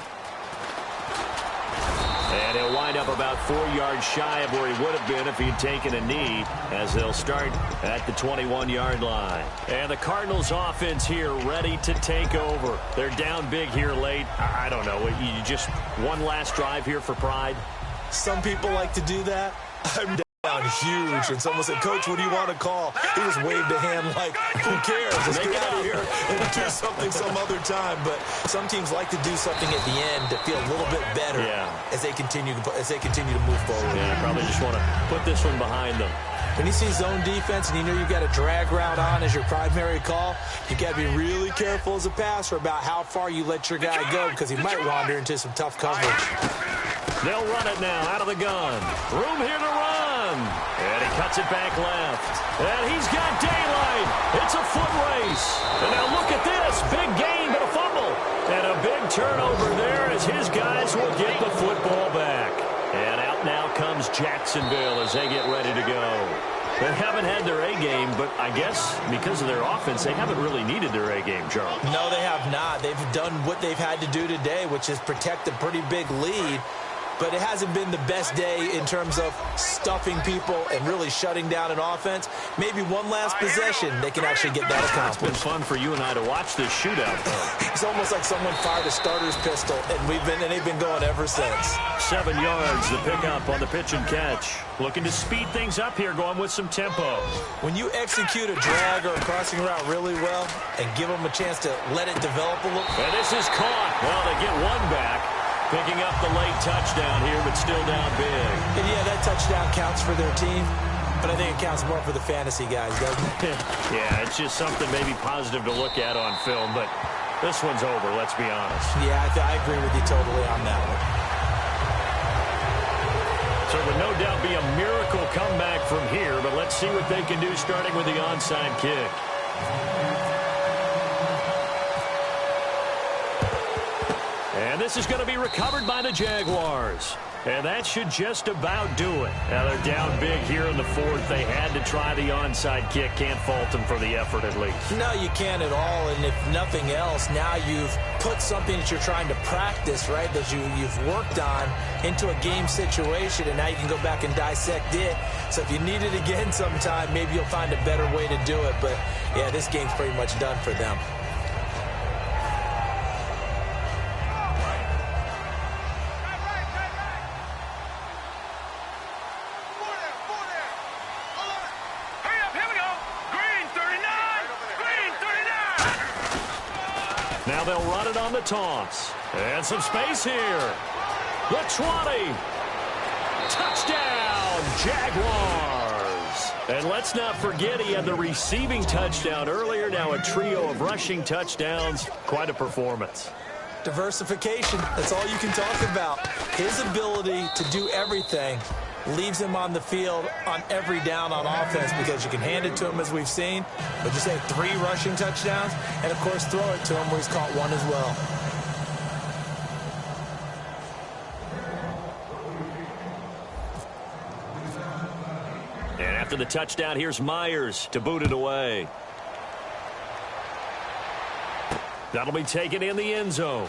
Speaker 2: And he'll wind up about 4 yards shy of where he would have been if he'd taken a knee, as they'll start at the 21-yard line. And the Cardinals offense here ready to take over. They're down big here late. I don't know. You just one last drive here for pride?
Speaker 5: Some people like to do that. I'm down huge. And someone said, Coach, what do you want to call? He just waved a hand like, who cares? Let's get out of here and do something some other time. But some teams like to do something at the end to feel a little bit better as they continue to move forward.
Speaker 2: Yeah, probably just want to put this one behind them.
Speaker 5: When you see zone defense and you know you've got a drag route on as your primary call, you got to be really careful as a passer about how far you let your guy go, because he might wander into some tough coverage.
Speaker 2: They'll run it now out of the gun. Room here to run. And he cuts it back left. And he's got daylight. It's a foot race. And now look at this. Big gain, but a fumble. And a big turnover there as his guys will get the football back. And out now comes Jacksonville as they get ready to go. They haven't had their A-game, but I guess because of their offense, they haven't really needed their A-game, Charles.
Speaker 5: No, they have not. They've done what they've had to do today, which is protect a pretty big lead. But it hasn't been the best day in terms of stuffing people and really shutting down an offense. Maybe one last possession, they can actually get that accomplished.
Speaker 2: It's been fun for you and I to watch this shootout, though.
Speaker 5: It's almost like someone fired a starter's pistol, and they've been going ever since.
Speaker 2: 7 yards, the pickup on the pitch and catch. Looking to speed things up here, going with some tempo.
Speaker 5: When you execute a drag or a crossing route really well and give them a chance to let it develop a little.
Speaker 2: And this is caught. Well, they get one back. Picking up the late touchdown here, but still down big.
Speaker 5: And yeah, that touchdown counts for their team, but I think it counts more for the fantasy guys, doesn't it?
Speaker 2: Yeah, it's just something maybe positive to look at on film, but this one's over, let's be honest.
Speaker 5: Yeah, I agree with you totally on that one.
Speaker 2: So it would no doubt be a miracle comeback from here, but let's see what they can do starting with the onside kick. And this is going to be recovered by the Jaguars. And that should just about do it. Now they're down big here in the fourth. They had to try the onside kick. Can't fault them for the effort at least.
Speaker 5: No, you can't at all. And if nothing else, now you've put something that you're trying to practice, right, that you've worked on into a game situation, and now you can go back and dissect it. So if you need it again sometime, maybe you'll find a better way to do it. But, yeah, this game's pretty much done for them.
Speaker 2: Now they'll run it on the toss. And some space here. The 20. Touchdown, Jaguars. And let's not forget he had the receiving touchdown earlier. Now a trio of rushing touchdowns. Quite a performance.
Speaker 5: Diversification, that's all you can talk about. His ability to do everything leaves him on the field on every down on offense, because you can hand it to him as we've seen, but just say 3 rushing touchdowns, and of course throw it to him where he's caught one as well.
Speaker 2: And after the touchdown, here's Myers to boot it away. That'll be taken in the end zone.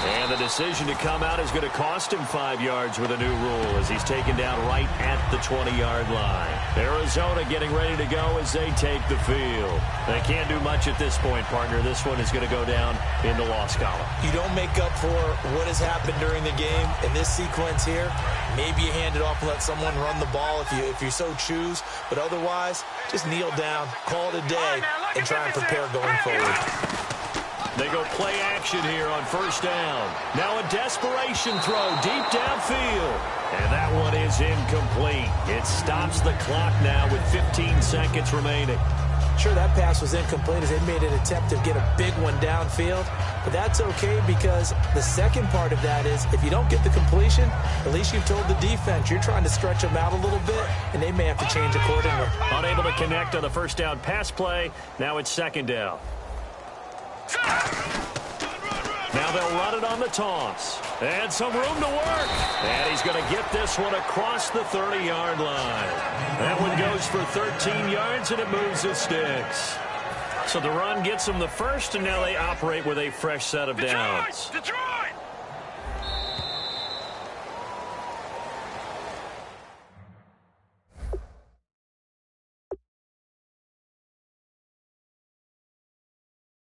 Speaker 2: And And the decision to come out is going to cost him 5 yards with a new rule as he's taken down right at the 20-yard line. Arizona getting ready to go as they take the field. They can't do much at this point, partner. This one is going to go down in the loss column.
Speaker 3: You don't make up for what has happened during the game in this sequence here. Maybe you hand it off and let someone run the ball if you so choose. But otherwise, just kneel down, call it a day, and try and prepare going forward.
Speaker 2: They go play action here on first down. Now a desperation throw deep downfield. And that one is incomplete. It stops the clock now with 15 seconds remaining.
Speaker 5: Sure, that pass was incomplete as they made an attempt to get a big one downfield. But that's okay because the second part of that is if you don't get the completion, at least you've told the defense you're trying to stretch them out a little bit, and they may have to change accordingly.
Speaker 2: Unable to connect on the first down pass play. Now it's second down. Now they'll run it on the toss. And some room to work. And he's going to get this one across the 30-yard line. That one goes for 13 yards, and it moves the sticks. So the run gets them the first, and now they operate with a fresh set of downs.